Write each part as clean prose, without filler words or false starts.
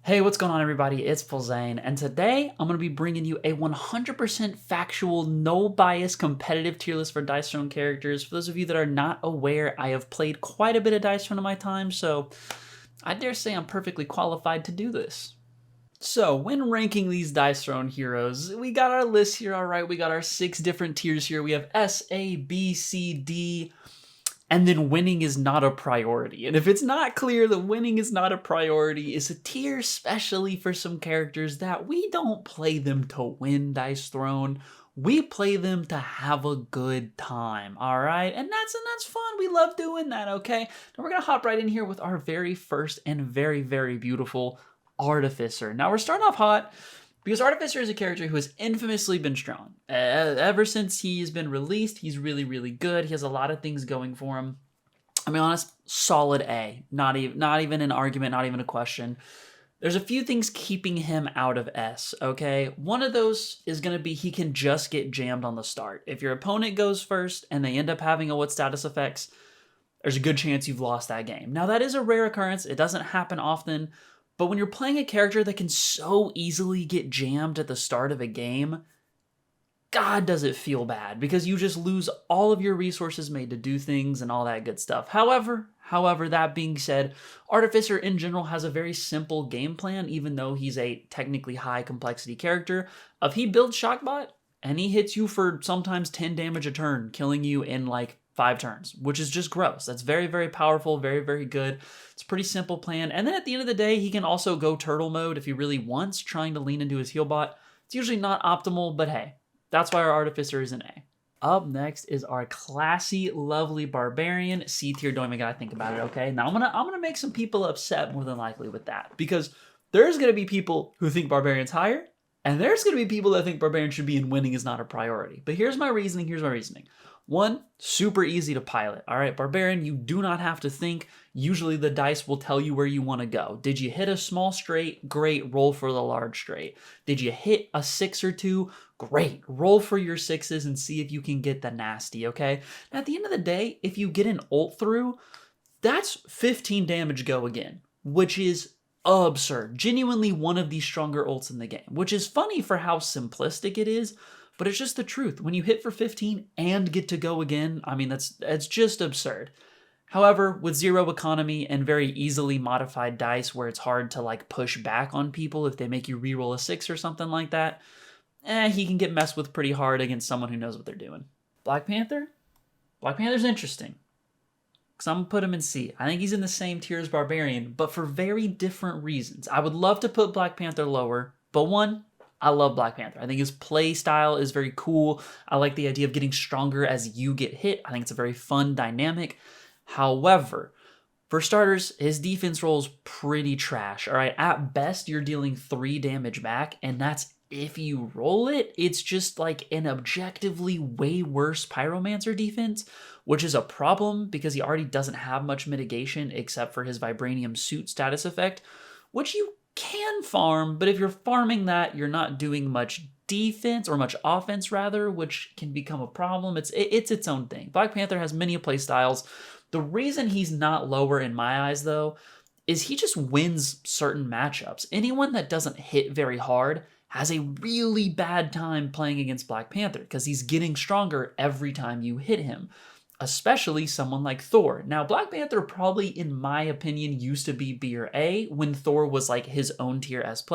Hey, what's going on everybody? It's Blzane, and today I'm going to be bringing you a 100% factual, no bias competitive tier list for Dice Throne characters. For those of you that are not aware, I have played quite a bit of Dice Throne in my time, so I dare say I'm perfectly qualified to do this. So, when ranking these Dice Throne heroes, we got our list here, alright, we got our 6 different tiers here. We have S, A, B, C, D, and then winning is not a priority. And if it's not clear that winning is not a priority, it's a tier specially for some characters that we don't play them to win Dice Throne. We play them to have a good time, all right? And that's fun. We love doing that, okay? Now we're gonna hop right in here with our very first and very, very beautiful Artificer. Now we're starting off hot because Artificer is a character who has infamously been strong. Ever since he's been released, he's really, really good. He has a lot of things going for him. I mean, honest, solid A. Not even an argument, not even a question. There's a few things keeping him out of S, okay? One of those is going to be he can just get jammed on the start. If your opponent goes first and they end up having a what status effects, there's a good chance you've lost that game. Now, that is a rare occurrence. It doesn't happen often. But when you're playing a character that can so easily get jammed at the start of a game, God, does it feel bad, because you just lose all of your resources made to do things and all that good stuff. However, that being said, Artificer in general has a very simple game plan, even though he's a technically high complexity character. If he builds Shockbot and he hits you for sometimes 10 damage a turn, killing you in like 5 turns, which is just gross. That's very, very powerful, very, very good. It's a pretty simple plan. And then at the end of the day, he can also go turtle mode if he really wants, trying to lean into his heal bot. It's usually not optimal, but hey, that's why our Artificer is an A. Up next is our classy, lovely Barbarian. C tier, don't even gotta think about it, okay? Now I'm gonna make some people upset more than likely with that, because there's gonna be people who think Barbarian's higher, and there's gonna be people that think Barbarian should be in winning is not a priority. But here's my reasoning. One, super easy to pilot. All right, Barbarian, you do not have to think. Usually the dice will tell you where you want to go. Did you hit a small straight? Great, roll for the large straight. Did you hit a 6 or 2? Great, roll for your 6s and see if you can get the nasty, okay? Now, at the end of the day, if you get an ult through, that's 15 damage go again, which is absurd. Genuinely one of the stronger ults in the game, which is funny for how simplistic it is, but it's just the truth. When you hit for 15 and get to go again, I mean, that's just absurd. However, with 0 economy and very easily modified dice where it's hard to like push back on people if they make you reroll a 6 or something like that, he can get messed with pretty hard against someone who knows what they're doing. Black Panther? Black Panther's interesting, because I'm going to put him in C. I think he's in the same tier as Barbarian, but for very different reasons. I would love to put Black Panther lower, but one, I love Black Panther. I think his play style is very cool. I like the idea of getting stronger as you get hit. I think it's a very fun dynamic. However, for starters, his defense roll is pretty trash. All right, at best, you're dealing 3 damage back, and that's if you roll it. It's just like an objectively way worse Pyromancer defense, which is a problem because he already doesn't have much mitigation except for his Vibranium Suit status effect, which you can farm, but if you're farming that, you're not doing much defense, or much offense rather, which can become a problem. It's its own thing. Black Panther has many play styles. The reason he's not lower in my eyes, though, is he just wins certain matchups. Anyone that doesn't hit very hard has a really bad time playing against Black Panther because he's getting stronger every time you hit him, especially someone like Thor. Now, Black Panther probably, in my opinion, used to be B or A when Thor was like his own tier S+.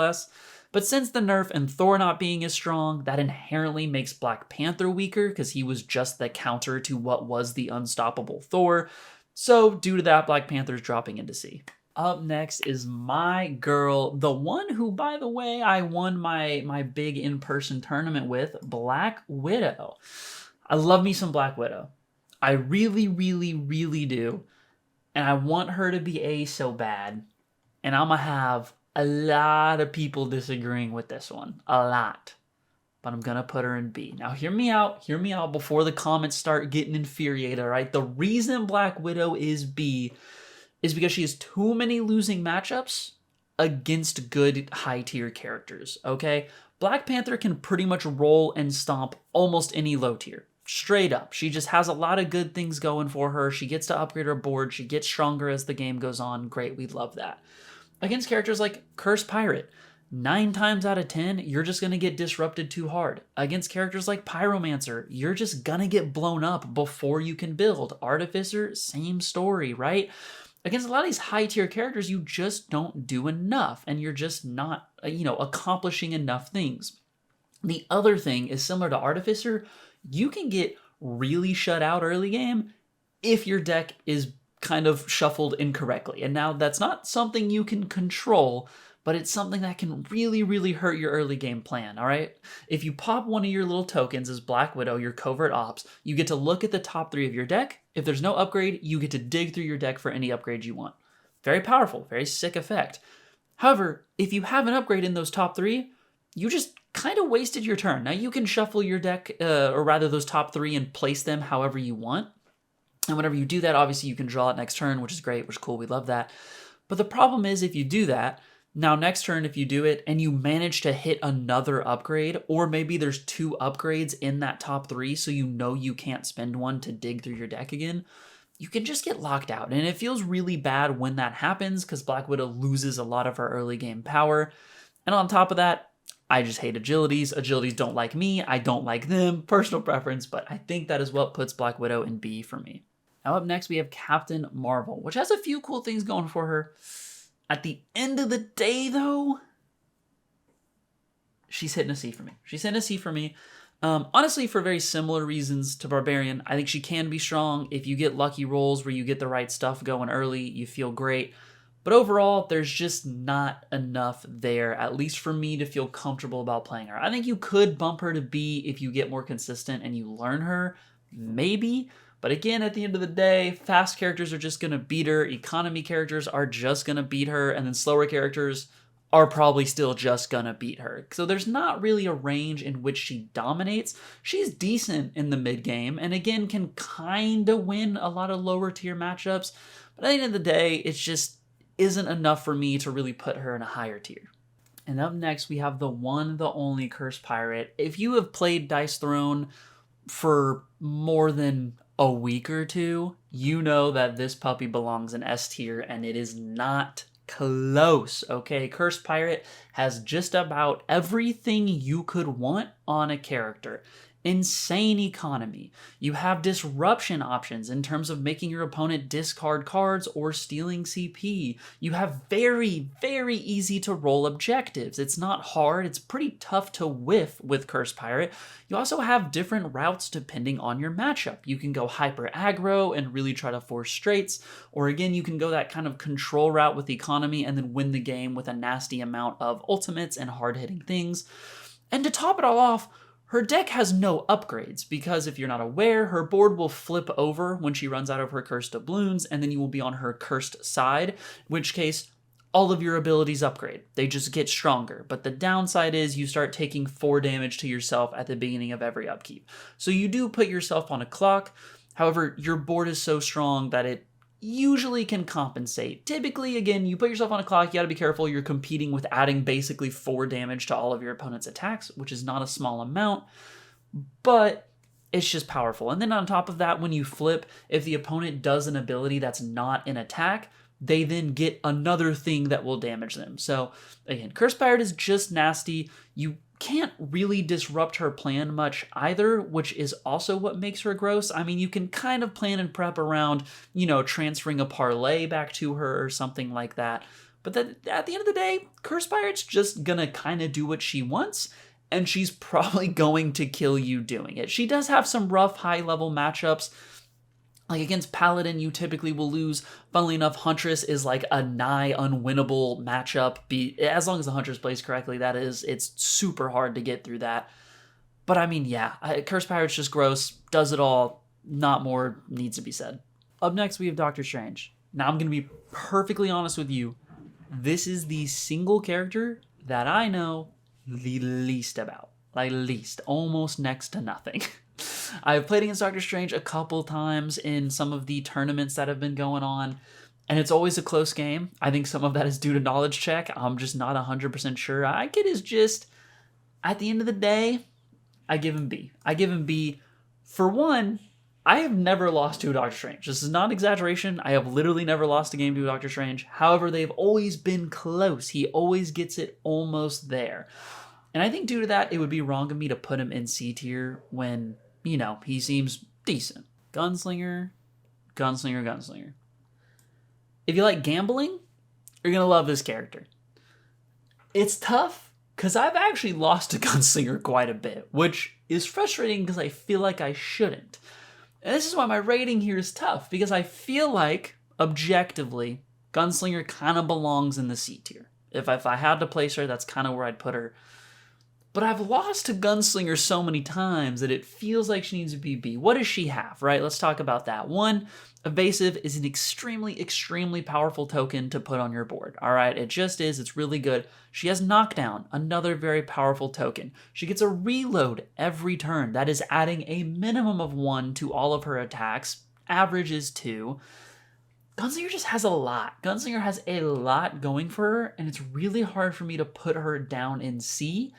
But since the nerf and Thor not being as strong, that inherently makes Black Panther weaker because he was just the counter to what was the unstoppable Thor. So due to that, Black Panther's dropping into C. Up next is my girl, the one who, by the way, I won my big in-person tournament with, Black Widow. I love me some Black Widow. I really, really, really do. And I want her to be A so bad. And I'm going to have a lot of people disagreeing with this one. A lot. But I'm going to put her in B. Now, hear me out before the comments start getting infuriated, all right? The reason Black Widow is B is because she has too many losing matchups against good high-tier characters, okay? Black Panther can pretty much roll and stomp almost any low tier. Straight up. She just has a lot of good things going for her. She gets to upgrade her board. She gets stronger as the game goes on. Great. We love that. Against characters like Curse Pirate, 9 times out of 10, you're just going to get disrupted too hard. Against characters like Pyromancer, you're just going to get blown up before you can build. Artificer, same story, right? Against a lot of these high tier characters, you just don't do enough, and you're just not, accomplishing enough things. The other thing is similar to Artificer, you can get really shut out early game if your deck is kind of shuffled incorrectly. And now that's not something you can control, but it's something that can really, really hurt your early game plan, all right? If you pop one of your little tokens as Black Widow, your covert ops, you get to look at the top 3 of your deck. If there's no upgrade, you get to dig through your deck for any upgrade you want. Very powerful, very sick effect. However, if you have an upgrade in those top 3, you just kind of wasted your turn. Now you can shuffle your deck, or rather those top 3, and place them however you want. And whenever you do that, obviously you can draw it next turn, which is great, which is cool, we love that. But the problem is if you do that, now next turn if you do it and you manage to hit another upgrade, or maybe there's 2 upgrades in that top 3, so you know you can't spend one to dig through your deck again, you can just get locked out. And it feels really bad when that happens because Black Widow loses a lot of her early game power. And on top of that, I just hate agilities. Agilities don't like me. I don't like them. Personal preference, but I think that is what puts Black Widow in B for me. Now up next, we have Captain Marvel, which has a few cool things going for her. At the end of the day, though, she's hitting a C for me. She's hitting a C for me. Honestly, for very similar reasons to Barbarian. I think she can be strong. If you get lucky rolls where you get the right stuff going early, you feel great. But overall, there's just not enough there, at least for me, to feel comfortable about playing her. I think you could bump her to B if you get more consistent and you learn her, maybe. But again, at the end of the day, fast characters are just going to beat her, economy characters are just going to beat her, and then slower characters are probably still just going to beat her. So there's not really a range in which she dominates. She's decent in the mid game, and again, can kind of win a lot of lower tier matchups. But at the end of the day, it's just isn't enough for me to really put her in a higher tier. And up next, we have the one, the only Curse Pirate. If you have played Dice Throne for more than a week or 2, you know that this puppy belongs in S tier, and it is not close, okay? Curse Pirate has just about everything you could want on a character. Insane economy. You have disruption options in terms of making your opponent discard cards or stealing CP. You have very, very easy to roll objectives. It's not hard. It's pretty tough to whiff with Curse Pirate. You also have different routes depending on your matchup. You can go hyper aggro and really try to force straights, or again, you can go that kind of control route with economy and then win the game with a nasty amount of ultimates and hard-hitting things. And to top it all off, her deck has no upgrades, because if you're not aware, her board will flip over when she runs out of her cursed doubloons, and then you will be on her cursed side, in which case all of your abilities upgrade. They just get stronger. But the downside is you start taking 4 damage to yourself at the beginning of every upkeep. So you do put yourself on a clock. However, your board is so strong that it usually can compensate. Typically, again, you put yourself on a clock, you gotta be careful, you're competing with adding basically 4 damage to all of your opponent's attacks, which is not a small amount, but it's just powerful. And then on top of that, when you flip, if the opponent does an ability that's not an attack, they then get another thing that will damage them. So again, Curse Pirate is just nasty. You can't really disrupt her plan much either, which is also what makes her gross. I mean, you can kind of plan and prep around, transferring a parlay back to her or something like that. But then at the end of the day, Curse Pirate's just gonna kind of do what she wants, and she's probably going to kill you doing it. She does have some rough high-level matchups. Like against Paladin, you typically will lose. Funnily enough, Huntress is like a nigh unwinnable matchup. As long as the Huntress plays correctly, it's super hard to get through that. But I mean, yeah, Curse Pirate's just gross, does it all, not more needs to be said. Up next, we have Doctor Strange. Now, I'm going to be perfectly honest with you. This is the single character that I know the least about. Like least, almost next to nothing. I've played against Doctor Strange a couple times in some of the tournaments that have been going on, and it's always a close game. I think some of that is due to knowledge check. I'm just not 100% sure. I get his gist. At the end of the day, I give him B. I give him B for one, I have never lost to a Doctor Strange. This is not an exaggeration. I have literally never lost a game to a Doctor Strange. However, they've always been close. He always gets it almost there. And I think due to that, it would be wrong of me to put him in C tier when, he seems decent. Gunslinger, Gunslinger, Gunslinger. If you like gambling, you're going to love this character. It's tough because I've actually lost to Gunslinger quite a bit, which is frustrating because I feel like I shouldn't. And this is why my rating here is tough, because I feel like, objectively, Gunslinger kind of belongs in the C tier. If I had to place her, that's kind of where I'd put her. But I've lost to Gunslinger so many times that it feels like she needs to be B. What does she have, right? Let's talk about that. One, Evasive is an extremely, extremely powerful token to put on your board, all right? It just is. It's really good. She has Knockdown, another very powerful token. She gets a reload every turn. That is adding a minimum of 1 to all of her attacks. Average is 2. Gunslinger just has a lot. Gunslinger has a lot going for her, and it's really hard for me to put her down in C,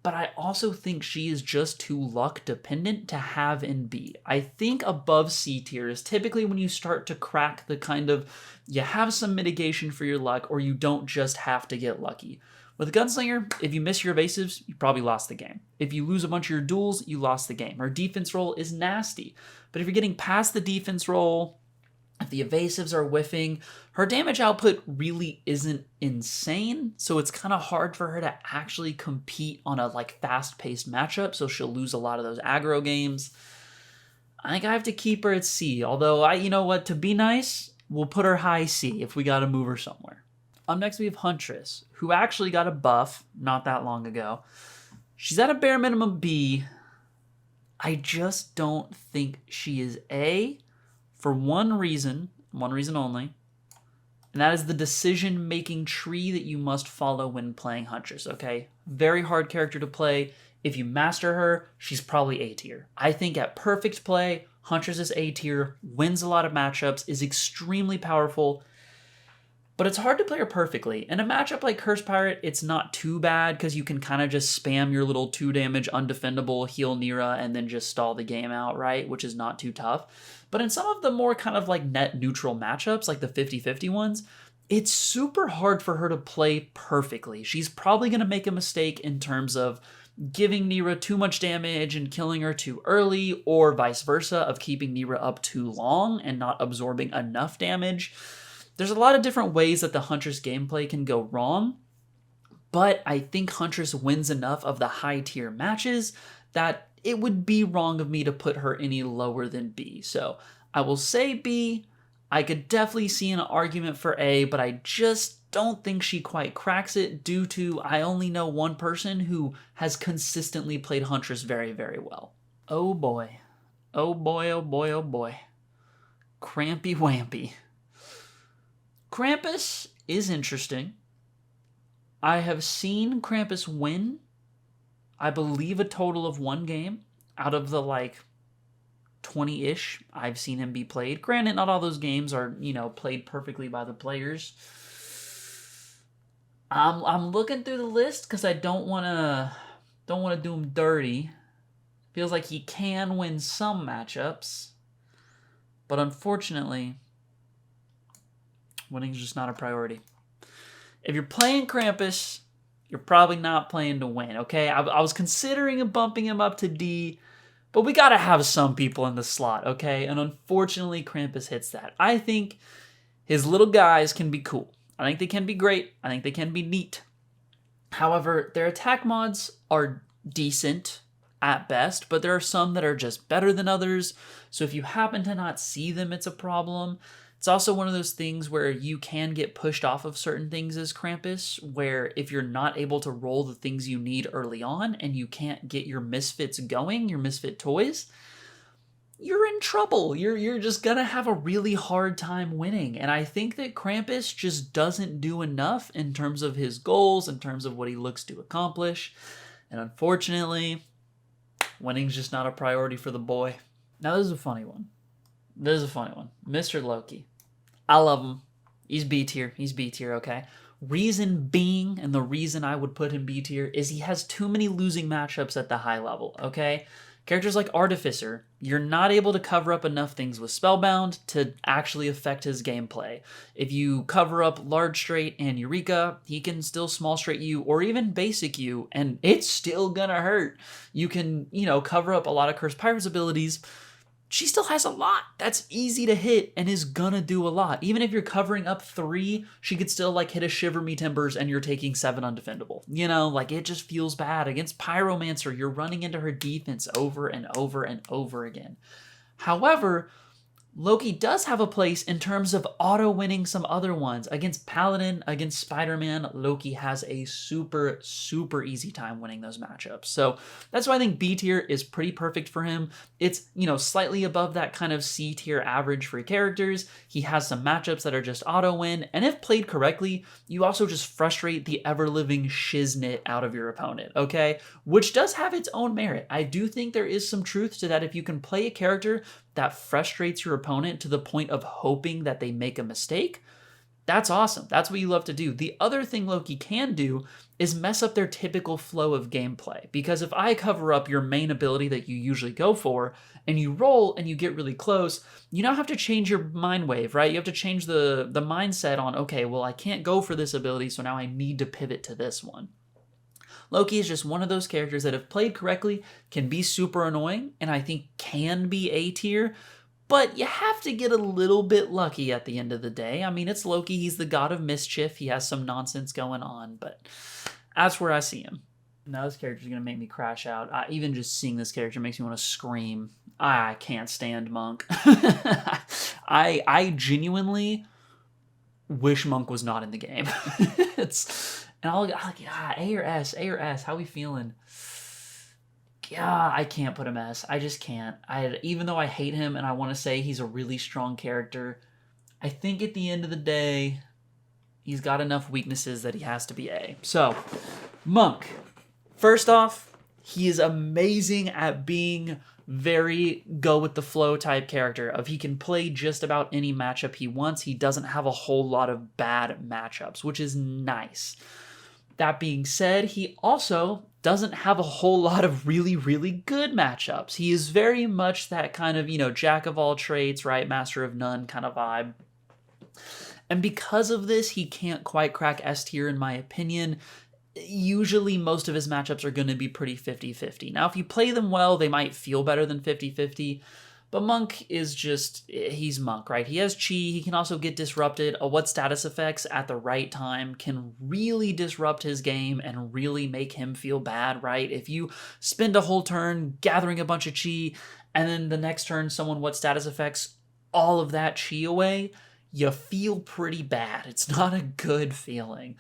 but I also think she is just too luck dependent to have in B. I think above C tier is typically when you start to crack the kind of, you have some mitigation for your luck, or you don't just have to get lucky. With Gunslinger, if you miss your evasives, you probably lost the game. If you lose a bunch of your duels, you lost the game. Her defense roll is nasty. But if you're getting past the defense roll, if the evasives are whiffing, her damage output really isn't insane, so it's kind of hard for her to actually compete on a fast-paced matchup, so she'll lose a lot of those aggro games. I think I have to keep her at C, although you know what, to be nice, we'll put her high C if we gotta move her somewhere. Up next we have Huntress, who actually got a buff not that long ago. She's at a bare minimum B. I just don't think she is A, for one reason only, and that is the decision-making tree that you must follow when playing Huntress, okay? Very hard character to play. If you master her, she's probably A tier. I think at perfect play, Huntress is A tier, wins a lot of matchups, is extremely powerful, but it's hard to play her perfectly. In a matchup like Curse Pirate, it's not too bad because you can kind of just spam your little 2 damage undefendable heal Nira and then just stall the game out, right? Which is not too tough. But in some of the more kind of net neutral matchups, like the 50-50 ones, it's super hard for her to play perfectly. She's probably going to make a mistake in terms of giving Nira too much damage and killing her too early, or vice versa, of keeping Nira up too long and not absorbing enough damage. There's a lot of different ways that the Huntress gameplay can go wrong, but I think Huntress wins enough of the high tier matches that it would be wrong of me to put her any lower than B. So I will say B. I could definitely see an argument for A, but I just don't think she quite cracks it due to I only know one person who has consistently played Huntress very, very well. Oh boy. Oh boy, oh boy, oh boy. Crampy Wampy. Krampus is interesting. I have seen Krampus win, I believe, a total of 1 game out of the 20-ish I've seen him be played. Granted, not all those games are, played perfectly by the players. I'm looking through the list because I don't want to do him dirty. Feels like he can win some matchups, but unfortunately, winning's just not a priority. If you're playing Krampus, you're probably not playing to win, okay? I was considering bumping him up to D, but we gotta have some people in the slot, okay? And unfortunately, Krampus hits that. I think his little guys can be cool. I think they can be great. I think they can be neat. However, their attack mods are decent at best, but there are some that are just better than others. So if you happen to not see them, it's a problem. It's also one of those things where you can get pushed off of certain things as Krampus, where if you're not able to roll the things you need early on and you can't get your misfits going, your misfit toys, you're in trouble. You're just gonna have a really hard time winning. And I think that Krampus just doesn't do enough in terms of his goals, in terms of what he looks to accomplish. And unfortunately, winning's just not a priority for the boy. Now this is a funny one. Mr. Loki. I love him. He's B tier. Okay? Reason being, and the reason I would put him B tier, is he has too many losing matchups at the high level, okay? Characters like Artificer, you're not able to cover up enough things with Spellbound to actually affect his gameplay. If you cover up Large Straight and Eureka, he can still Small Straight you or even Basic you, and it's still gonna hurt. You can, cover up a lot of Cursed Pirate's abilities. She still has a lot that's easy to hit and is gonna do a lot. Even if you're covering up 3, she could still hit a Shiver Me Timbers and you're taking 7 undefendable. It just feels bad. Against Pyromancer, you're running into her defense over and over and over again. However, Loki does have a place in terms of auto-winning some other ones. Against Paladin, against Spider-Man, Loki has a super, super easy time winning those matchups. So that's why I think B tier is pretty perfect for him. It's, slightly above that kind of C tier average for characters. He has some matchups that are just auto-win, and if played correctly, you also just frustrate the ever-living shiznit out of your opponent, okay? Which does have its own merit. I do think there is some truth to that. If you can play a character that frustrates your opponent to the point of hoping that they make a mistake, that's awesome. That's what you love to do. The other thing Loki can do is mess up their typical flow of gameplay. Because if I cover up your main ability that you usually go for, and you roll and you get really close, you now have to change your mind wave, right? You have to change the mindset on, okay, well, I can't go for this ability, so now I need to pivot to this one. Loki is just one of those characters that, if played correctly, can be super annoying, and I think can be A tier, but you have to get a little bit lucky at the end of the day. I mean, it's Loki, he's the god of mischief, he has some nonsense going on, but that's where I see him. Now this character's gonna make me crash out. Even just seeing this character makes me want to scream. I can't stand Monk. I genuinely wish Monk was not in the game. And I'll A or S, A or S, how we feeling? Yeah, I can't put him S. I just can't. Even though I hate him and I want to say he's a really strong character, I think at the end of the day, he's got enough weaknesses that he has to be A. So, Monk. First off, he is amazing at being very go with the flow type character. If he can play just about any matchup he wants, he doesn't have a whole lot of bad matchups, which is nice. That being said, he also doesn't have a whole lot of really, really good matchups. He is very much that kind of, jack of all trades, right? Master of none kind of vibe. And because of this, he can't quite crack S tier in my opinion. Usually most of his matchups are going to be pretty 50-50. Now, if you play them well, they might feel better than 50-50. But Monk is just, he's Monk, right? He has Chi, he can also get disrupted. What status effects at the right time can really disrupt his game and really make him feel bad, right? If you spend a whole turn gathering a bunch of Chi, and then the next turn someone what status effects all of that Chi away, you feel pretty bad. It's not a good feeling.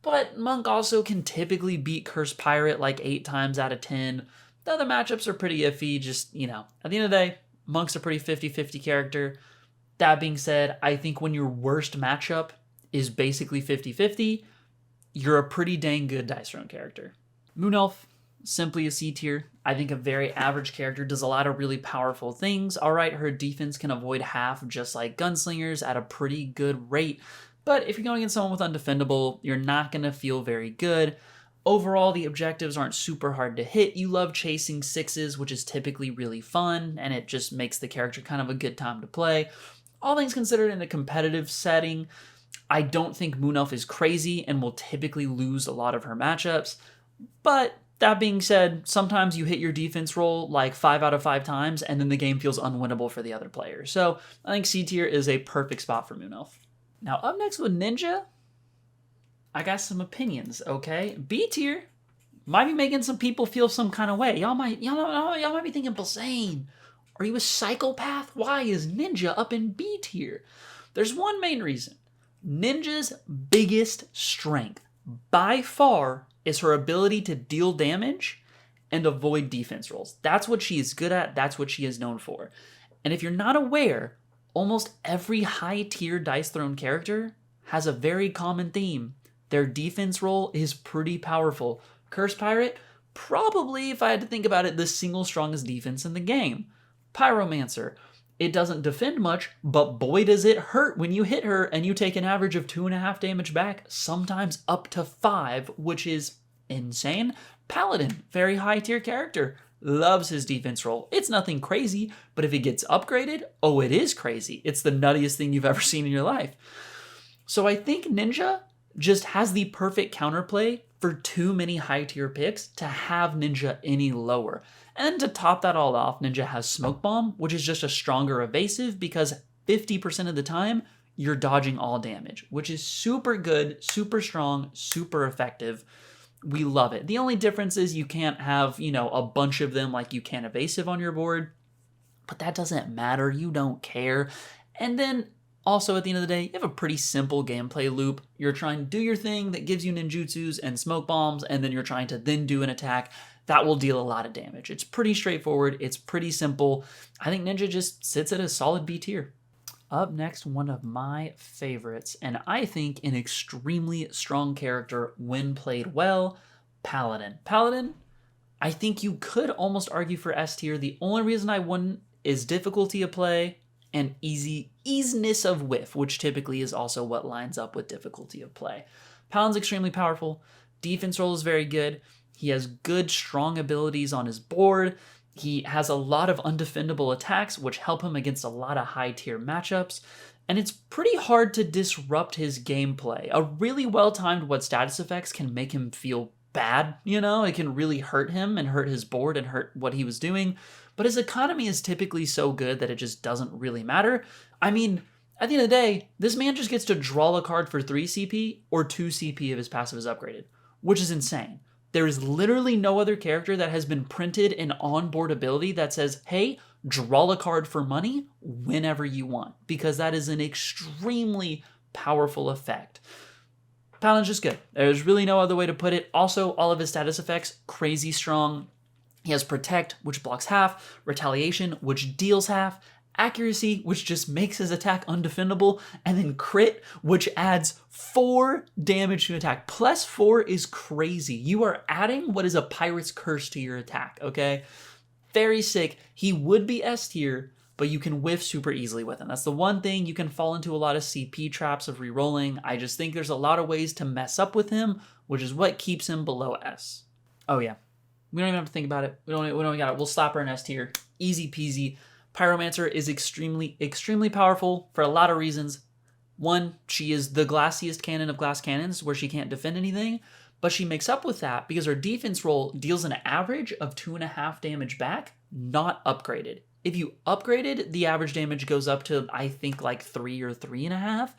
But Monk also can typically beat Cursed Pirate like 8 times out of 10. The other matchups are pretty iffy, just, at the end of the day, Monk's a pretty 50-50 character. That being said, I think when your worst matchup is basically 50-50, you're a pretty dang good Dice Throne character. Moon Elf, simply a C tier. I think a very average character, does a lot of really powerful things. Alright, her defense can avoid half just like gunslingers at a pretty good rate. But if you're going against someone with undefendable, you're not going to feel very good. Overall, the objectives aren't super hard to hit. You love chasing 6s, which is typically really fun, and it just makes the character kind of a good time to play. All things considered, in a competitive setting, I don't think Moon Elf is crazy and will typically lose a lot of her matchups. But that being said, sometimes you hit your defense roll like 5 out of 5 times, and then the game feels unwinnable for the other player. So I think C tier is a perfect spot for Moon Elf. Now, up next with Ninja, I got some opinions, okay? B tier might be making some people feel some kind of way. Y'all might be thinking, Blzane, are you a psychopath? Why is Ninja up in B tier? There's one main reason. Ninja's biggest strength, by far, is her ability to deal damage and avoid defense rolls. That's what she is good at. That's what she is known for. And if you're not aware, almost every high-tier Dice Throne character has a very common theme. Their defense roll is pretty powerful. Cursed Pirate, probably, if I had to think about it, the single strongest defense in the game. Pyromancer, it doesn't defend much, but boy does it hurt when you hit her and you take an average of 2.5 damage back, sometimes up to 5, which is insane. Paladin, very high-tier character. loves his defense roll. It's nothing crazy, but if it gets upgraded, oh, it is crazy. It's the nuttiest thing you've ever seen in your life. So I think Ninja just has the perfect counterplay for too many high tier picks to have Ninja any lower. And to top that all off, Ninja has Smoke Bomb, which is just a stronger evasive because 50% of the time you're dodging all damage, which is super good, super strong, super effective. We love it. The only difference is you can't have, a bunch of them like you can evasive on your board, but that doesn't matter. You don't care. And then also, at the end of the day, you have a pretty simple gameplay loop. You're trying to do your thing that gives you ninjutsus and smoke bombs, and then you're trying to then do an attack that will deal a lot of damage. It's pretty straightforward. It's pretty simple. I think Ninja just sits at a solid B tier. Up next, one of my favorites, and I think an extremely strong character when played well, Paladin. Paladin, I think you could almost argue for S tier. The only reason I wouldn't is difficulty of play and easiness of whiff, which typically is also what lines up with difficulty of play. Paladin's extremely powerful. Defense roll is very good. He has good, strong abilities on his board. He has a lot of undefendable attacks, which help him against a lot of high-tier matchups. And it's pretty hard to disrupt his gameplay. A really well-timed what status effects can make him feel bad, It can really hurt him and hurt his board and hurt what he was doing. But his economy is typically so good that it just doesn't really matter. I mean, at the end of the day, this man just gets to draw a card for 3 CP or 2 CP if his passive is upgraded, which is insane. There is literally no other character that has been printed an onboard ability that says, hey, draw a card for money whenever you want, because that is an extremely powerful effect. Paladin's just good. There's really no other way to put it. Also, all of his status effects, crazy strong. He has Protect, which blocks half, Retaliation, which deals half, Accuracy, which just makes his attack undefendable, and then Crit, which adds 4 damage to attack. Plus 4 is crazy. You are adding what is a pirate's curse to your attack, okay? Very sick. He would be S tier, but you can whiff super easily with him. That's the one thing. You can fall into a lot of CP traps of rerolling. I just think there's a lot of ways to mess up with him, which is what keeps him below S. Oh yeah. We don't even have to think about it. We don't got it. We'll slap her in S tier. Easy peasy. Pyromancer is extremely, extremely powerful for a lot of reasons. One, she is the glassiest cannon of glass cannons where she can't defend anything, but she makes up with that because her defense roll deals an average of 2.5 damage back, not upgraded. If you upgraded, the average damage goes up to, I think, like 3 or 3.5.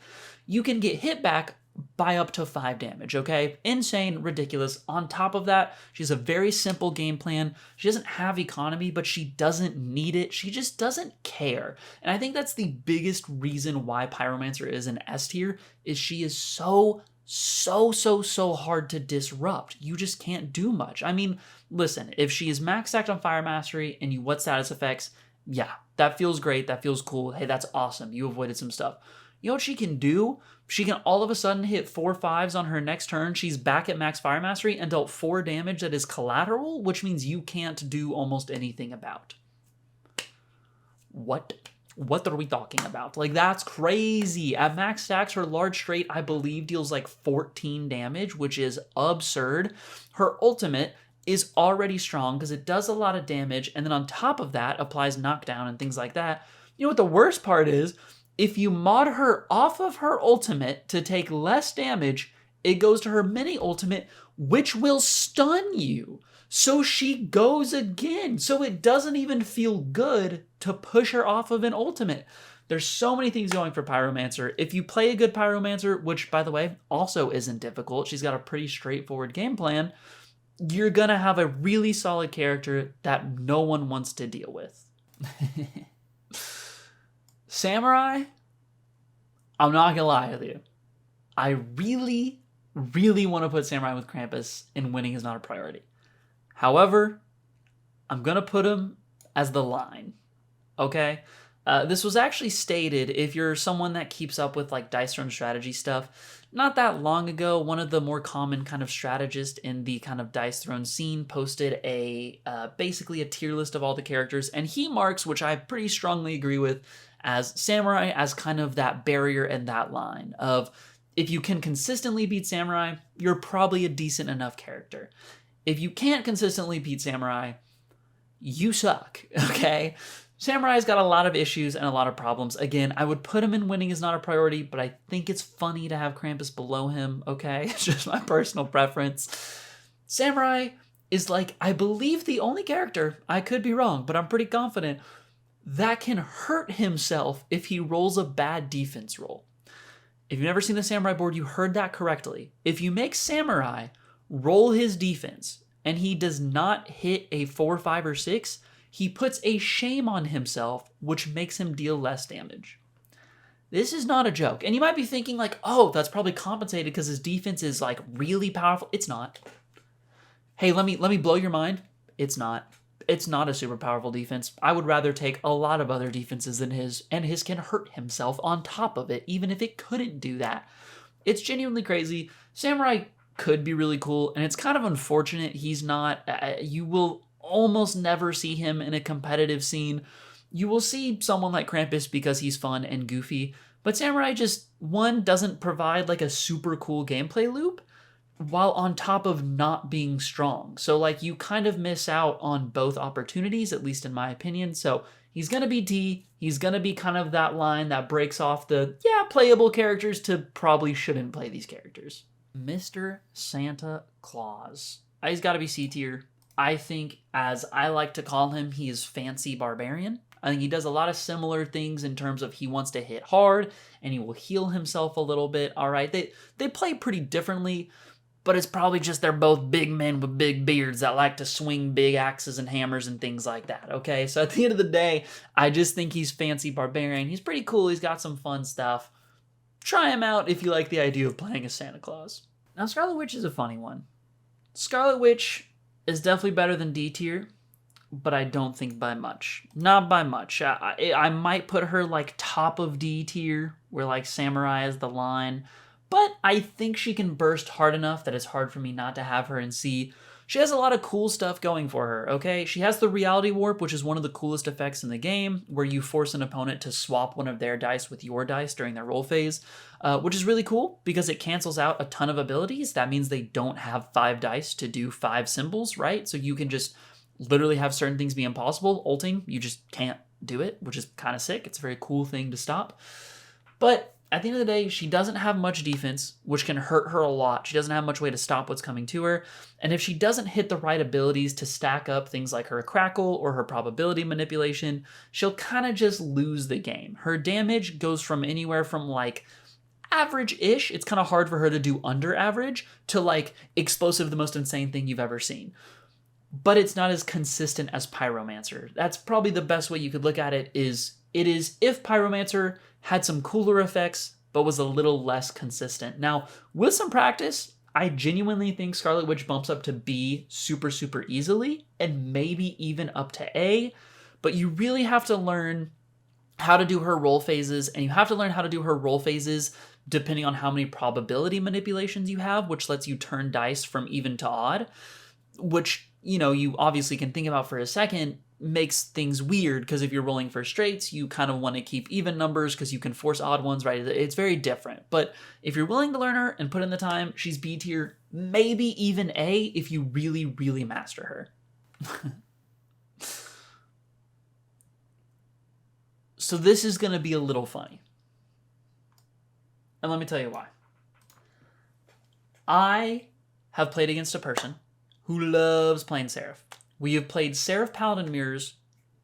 You can get hit back by up to 5 damage, okay? Insane, ridiculous. On top of that, she has a very simple game plan. She doesn't have economy, but she doesn't need it. She just doesn't care. And I think that's the biggest reason why Pyromancer is an S tier, is she is so hard to disrupt. You just can't do much. I mean, listen, if she is max stacked on Fire Mastery and you what status effects, yeah, that feels great. That feels cool. Hey, that's awesome. You avoided some stuff. You know what she can do? She can all of a sudden hit 4 5s on her next turn. She's back at max Fire Mastery and dealt 4 damage that is collateral, which means you can't do almost anything about. What are we talking about? Like, that's crazy. At max stacks, her large straight, I believe, deals like 14 damage, which is absurd. Her ultimate is already strong because it does a lot of damage, and then on top of that, applies knockdown and things like that. You know what the worst part is? If you mod her off of her ultimate to take less damage, it goes to her mini ultimate, which will stun you. So she goes again. So it doesn't even feel good to push her off of an ultimate. There's so many things going for Pyromancer. If you play a good Pyromancer, which, by the way, also isn't difficult, she's got a pretty straightforward game plan, you're going to have a really solid character that no one wants to deal with. Samurai, I'm not gonna lie with you. I really want to put Samurai with Krampus, and winning is not a priority. However, I'm gonna put him as the line, okay? This was actually stated, if you're someone that keeps up with like Dice Throne strategy stuff, not that long ago, one of the more common kind of strategists in the kind of Dice Throne scene posted basically a tier list of all the characters, and he marks, which I pretty strongly agree with, as Samurai as kind of that barrier and that line of, if you can consistently beat Samurai, you're probably a decent enough character. If you can't consistently beat Samurai, you suck, okay? Samurai's got a lot of issues and a lot of problems. Again, I would put him in winning is not a priority, but I think it's funny to have Krampus below him, okay? It's just my personal preference. Samurai is like, I believe the only character, I could be wrong, but I'm pretty confident, that can hurt himself if he rolls a bad defense roll. If you've never seen the Samurai board, you heard that correctly. If you make Samurai roll his defense and he does not hit a 4, 5, or 6, he puts a shame on himself, which makes him deal less damage. This is not a joke. And you might be thinking like, oh, that's probably compensated because his defense is like really powerful. It's not. Hey, let me blow your mind. It's not. It's not a super powerful defense. I would rather take a lot of other defenses than his, and his can hurt himself on top of it, even if it couldn't do that. It's genuinely crazy. Samurai could be really cool, and it's kind of unfortunate he's not. You will almost never see him in a competitive scene. You will see someone like Krampus because he's fun and goofy, but Samurai just, one, doesn't provide like a super cool gameplay loop, while on top of not being strong. So like you kind of miss out on both opportunities, at least in my opinion. So he's going to be D. He's going to be kind of that line that breaks off the, yeah, playable characters to probably shouldn't play these characters. Mr. Santa Claus. He's got to be C tier. I think, as I like to call him, he is fancy barbarian. I think he does a lot of similar things in terms of he wants to hit hard and he will heal himself a little bit. All right, they play pretty differently, but it's probably just they're both big men with big beards that like to swing big axes and hammers and things like that, okay? So at the end of the day, I just think he's fancy barbarian. He's pretty cool. He's got some fun stuff. Try him out if you like the idea of playing as Santa Claus. Now, Scarlet Witch is a funny one. Scarlet Witch is definitely better than D tier, but I don't think by much. Not by much. I might put her like top of D tier, where like Samurai is the line, but I think she can burst hard enough that it's hard for me not to have her in C. She has a lot of cool stuff going for her, okay? She has the reality warp, which is one of the coolest effects in the game, where you force an opponent to swap one of their dice with your dice during their roll phase, which is really cool because it cancels out a ton of abilities. That means they don't have 5 dice to do 5 symbols, right? So you can just literally have certain things be impossible. Ulting, you just can't do it, which is kind of sick. It's a very cool thing to stop. But at the end of the day, she doesn't have much defense, which can hurt her a lot. She doesn't have much way to stop what's coming to her. And if she doesn't hit the right abilities to stack up things like her crackle or her probability manipulation, she'll kind of just lose the game. Her damage goes from anywhere from like average-ish, it's kind of hard for her to do under average, to like explosive, the most insane thing you've ever seen. But it's not as consistent as Pyromancer. That's probably the best way you could look at it is if Pyromancer had some cooler effects, but was a little less consistent. Now, with some practice, I genuinely think Scarlet Witch bumps up to B super, super easily, and maybe even up to A, but you really have to learn how to do her roll phases, and you have to learn how to do her roll phases depending on how many probability manipulations you have, which lets you turn dice from even to odd, which, you know, you obviously can think about for a second, makes things weird because if you're rolling for straights, you kind of want to keep even numbers because you can force odd ones, right? It's very different. But if you're willing to learn her and put in the time, she's B tier, maybe even A if you really, really master her. So this is going to be a little funny. And let me tell you why. I have played against a person who loves playing Seraph. We have played Seraph Paladin Mirrors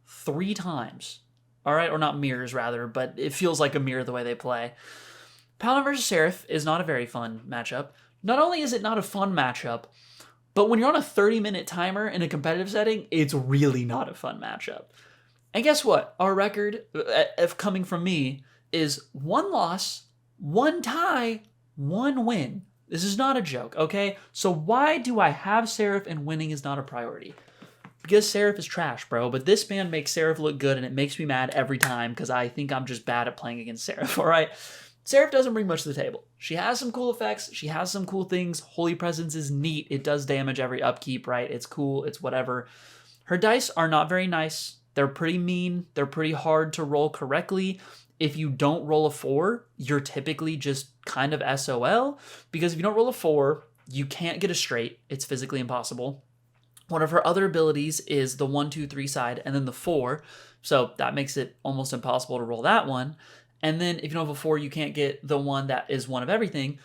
3 times. All right, or not mirrors, rather, but it feels like a mirror the way they play. Paladin versus Seraph is not a very fun matchup. Not only is it not a fun matchup, but when you're on a 30-minute timer in a competitive setting, it's really not a fun matchup. And guess what? Our record, if coming from me, is 1 loss, 1 tie, 1 win. This is not a joke, okay? So why do I have Seraph and winning is not a priority? Because Seraph is trash, bro. But this man makes Seraph look good, and it makes me mad every time because I think I'm just bad at playing against Seraph, all right? Seraph doesn't bring much to the table. She has some cool effects. She has some cool things. Holy Presence is neat. It does damage every upkeep, right? It's cool. It's whatever. Her dice are not very nice. They're pretty mean. They're pretty hard to roll correctly. If you don't roll a 4, you're typically just kind of SOL. Because if you don't roll a 4, you can't get a straight. It's physically impossible. One of her other abilities is the 1, 2, 3 side, and then the 4. So that makes it almost impossible to roll that one. And then if you don't have a 4, you can't get the one that is one of everything.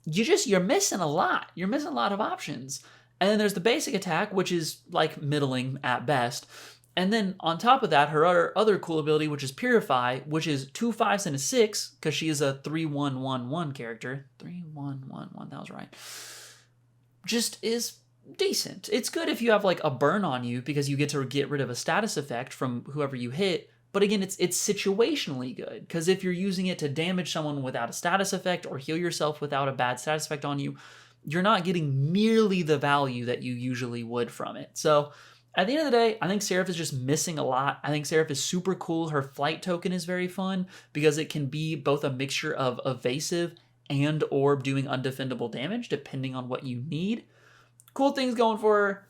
You're missing a lot. You're missing a lot of options. And then there's the basic attack, which is like middling at best. And then on top of that, her other cool ability, which is Purify, which is 2 5s and a 6, because she is a 3-1-1-1 character. 3-1-1-1, that was right. Just is decent. It's good if you have like a burn on you because you get to get rid of a status effect from whoever you hit. But again, it's situationally good because if you're using it to damage someone without a status effect or heal yourself without a bad status effect on you, you're not getting nearly the value that you usually would from it. So at the end of the day, I think Seraph is just missing a lot. I think Seraph is super cool. Her flight token is very fun because it can be both a mixture of evasive and orb doing undefendable damage depending on what you need. Cool things going for her.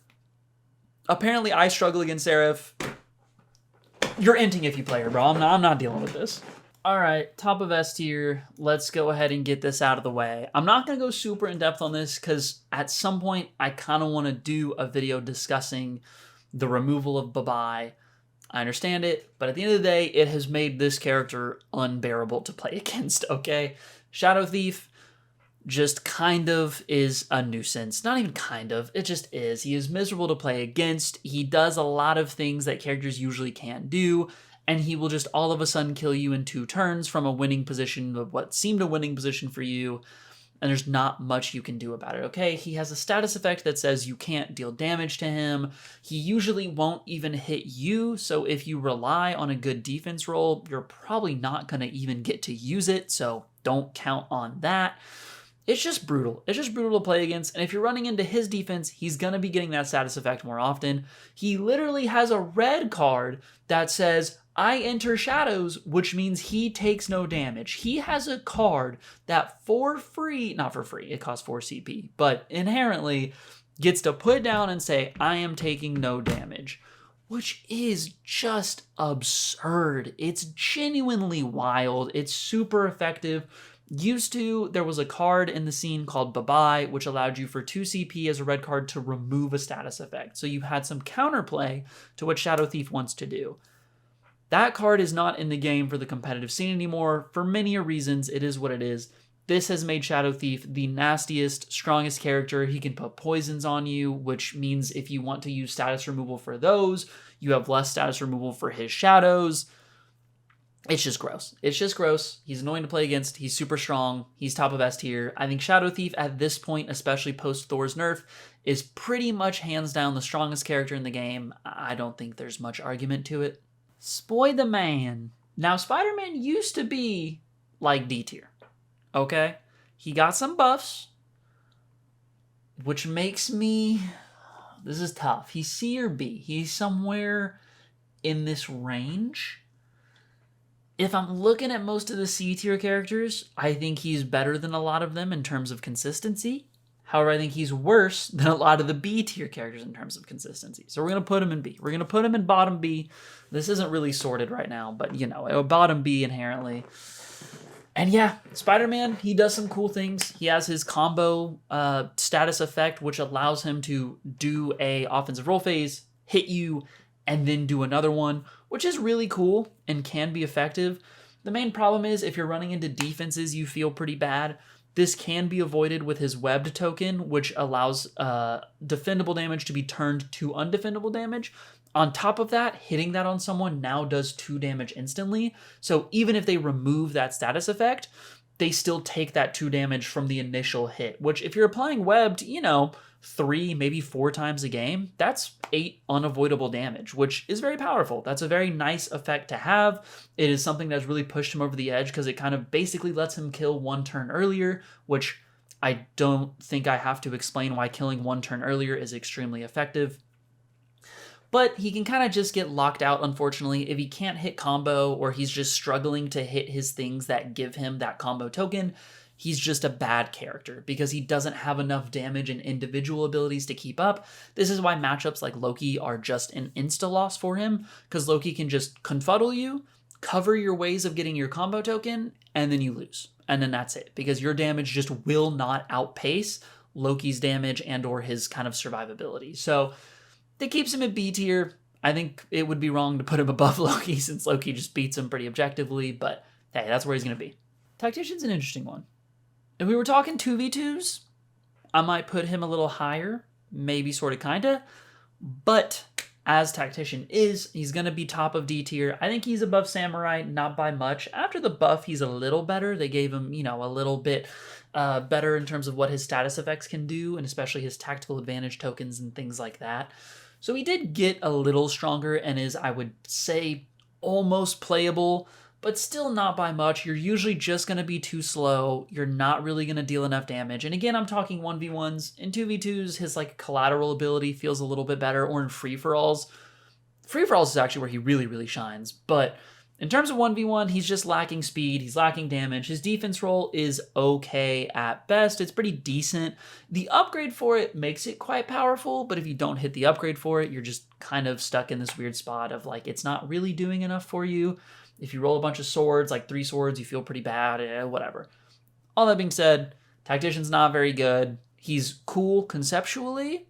Apparently, I struggle against Seraph. You're inting if you play her, bro. I'm not dealing with this. All right, top of S tier. Let's go ahead and get this out of the way. I'm not going to go super in-depth on this because at some point, I kind of want to do a video discussing the removal of Babai. I understand it, but at the end of the day, it has made this character unbearable to play against, okay? Shadow Thief just kind of is a nuisance. Not even kind of, it just is. He is miserable to play against. He does a lot of things that characters usually can't do, and he will just all of a sudden kill you in 2 turns from a winning position of what seemed a winning position for you, and there's not much you can do about it, okay? He has a status effect that says you can't deal damage to him. He usually won't even hit you, so if you rely on a good defense roll, you're probably not going to even get to use it, so don't count on that. It's just brutal. It's just brutal to play against, and if you're running into his defense, he's going to be getting that status effect more often. He literally has a red card that says, I enter shadows, which means he takes no damage. He has a card that for free, not for free, it costs 4 CP, but inherently gets to put down and say, I am taking no damage, which is just absurd. It's genuinely wild. It's super effective. Used to, there was a card in the scene called Babai, which allowed you for 2 CP as a red card to remove a status effect. So you had some counterplay to what Shadow Thief wants to do. That card is not in the game for the competitive scene anymore. For many reasons, it is what it is. This has made Shadow Thief the nastiest, strongest character. He can put poisons on you, which means if you want to use status removal for those, you have less status removal for his shadows. It's just gross. It's just gross. He's annoying to play against. He's super strong. He's top of S tier. I think Shadow Thief at this point, especially post Thor's nerf, is pretty much hands down the strongest character in the game. I don't think there's much argument to it. Spider-Man. Now, Spider-Man used to be like D tier. Okay? He got some buffs, which makes me... This is tough. He's C or B. He's somewhere in this range. If I'm looking at most of the C tier characters, I think he's better than a lot of them in terms of consistency. However, I think he's worse than a lot of the B tier characters in terms of consistency. So we're going to put him in B. We're going to put him in bottom B. This isn't really sorted right now, but you know, bottom B inherently. And yeah, Spider-Man, he does some cool things. He has his combo status effect, which allows him to do a offensive roll phase, hit you, and then do another one, which is really cool and can be effective. The main problem is if you're running into defenses you feel pretty bad, this can be avoided with his webbed token, which allows defendable damage to be turned to undefendable damage. On top of that, hitting that on someone now does 2 damage instantly. So even if they remove that status effect, they still take that 2 damage from the initial hit, which if you're applying webbed, you know, 3, maybe 4 times a game, that's 8 unavoidable damage, which is very powerful. That's a very nice effect to have. It is something that's really pushed him over the edge because it kind of basically lets him kill 1 turn earlier, which I don't think I have to explain why killing 1 turn earlier is extremely effective. But he can kind of just get locked out, unfortunately, if he can't hit combo or he's just struggling to hit his things that give him that combo token. He's just a bad character because he doesn't have enough damage and individual abilities to keep up. This is why matchups like Loki are just an insta-loss for him, because Loki can just confuddle you, cover your ways of getting your combo token, and then you lose. And then that's it, because your damage just will not outpace Loki's damage and or his kind of survivability. So That keeps him at B tier. I think it would be wrong to put him above Loki since Loki just beats him pretty objectively, but hey, that's where he's going to be. Tactician's an interesting one. If we were talking 2v2s, I might put him a little higher, maybe sort of kinda, but as Tactician is, he's going to be top of D tier. I think he's above Samurai, not by much. After the buff, he's a little better. They gave him, a little bit better in terms of what his status effects can do, and especially his tactical advantage tokens and things like that. So he did get a little stronger and is, I would say, almost playable, but still not by much. You're usually just going to be too slow. You're not really going to deal enough damage. And again, I'm talking 1v1s. In 2v2s, his collateral ability feels a little bit better, or in free-for-alls. Free-for-alls is actually where he really, really shines. But in terms of 1v1, he's just lacking speed. He's lacking damage. His defense roll is okay at best. It's pretty decent. The upgrade for it makes it quite powerful, but if you don't hit the upgrade for it, you're just kind of stuck in this weird spot of it's not really doing enough for you. If you roll a bunch of swords, 3 swords, you feel pretty bad, whatever. All that being said, Tactician's not very good. He's cool conceptually,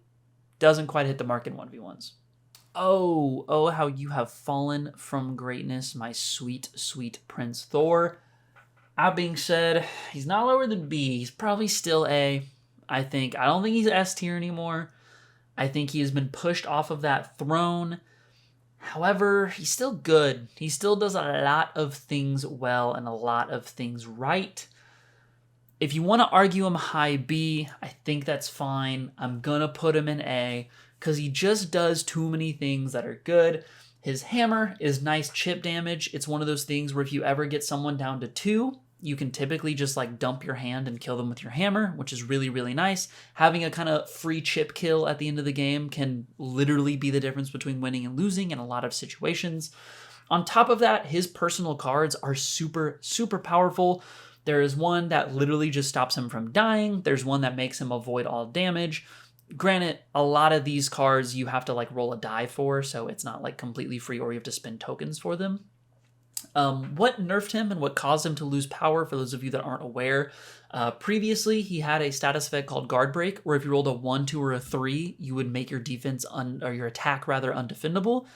doesn't quite hit the mark in 1v1s. Oh, how you have fallen from greatness, my sweet, sweet Prince Thor. That being said, he's not lower than B. He's probably still A, I think. I don't think he's S tier anymore. I think he has been pushed off of that throne. However, he's still good. He still does a lot of things well and a lot of things right. If you want to argue him high B, I think that's fine. I'm going to put him in A because he just does too many things that are good. His hammer is nice chip damage. It's one of those things where if you ever get someone down to 2, you can typically just dump your hand and kill them with your hammer, which is really, really nice. Having a kind of free chip kill at the end of the game can literally be the difference between winning and losing in a lot of situations. On top of that, his personal cards are super, super powerful. There is one that literally just stops him from dying. There's one that makes him avoid all damage. Granted, a lot of these cards you have to roll a die for, so it's not completely free or you have to spend tokens for them. What nerfed him and what caused him to lose power, for those of you that aren't aware, previously he had a status effect called Guard Break, where if you rolled a 1, 2, or a 3, you would make your defense, or your attack rather, undefendable,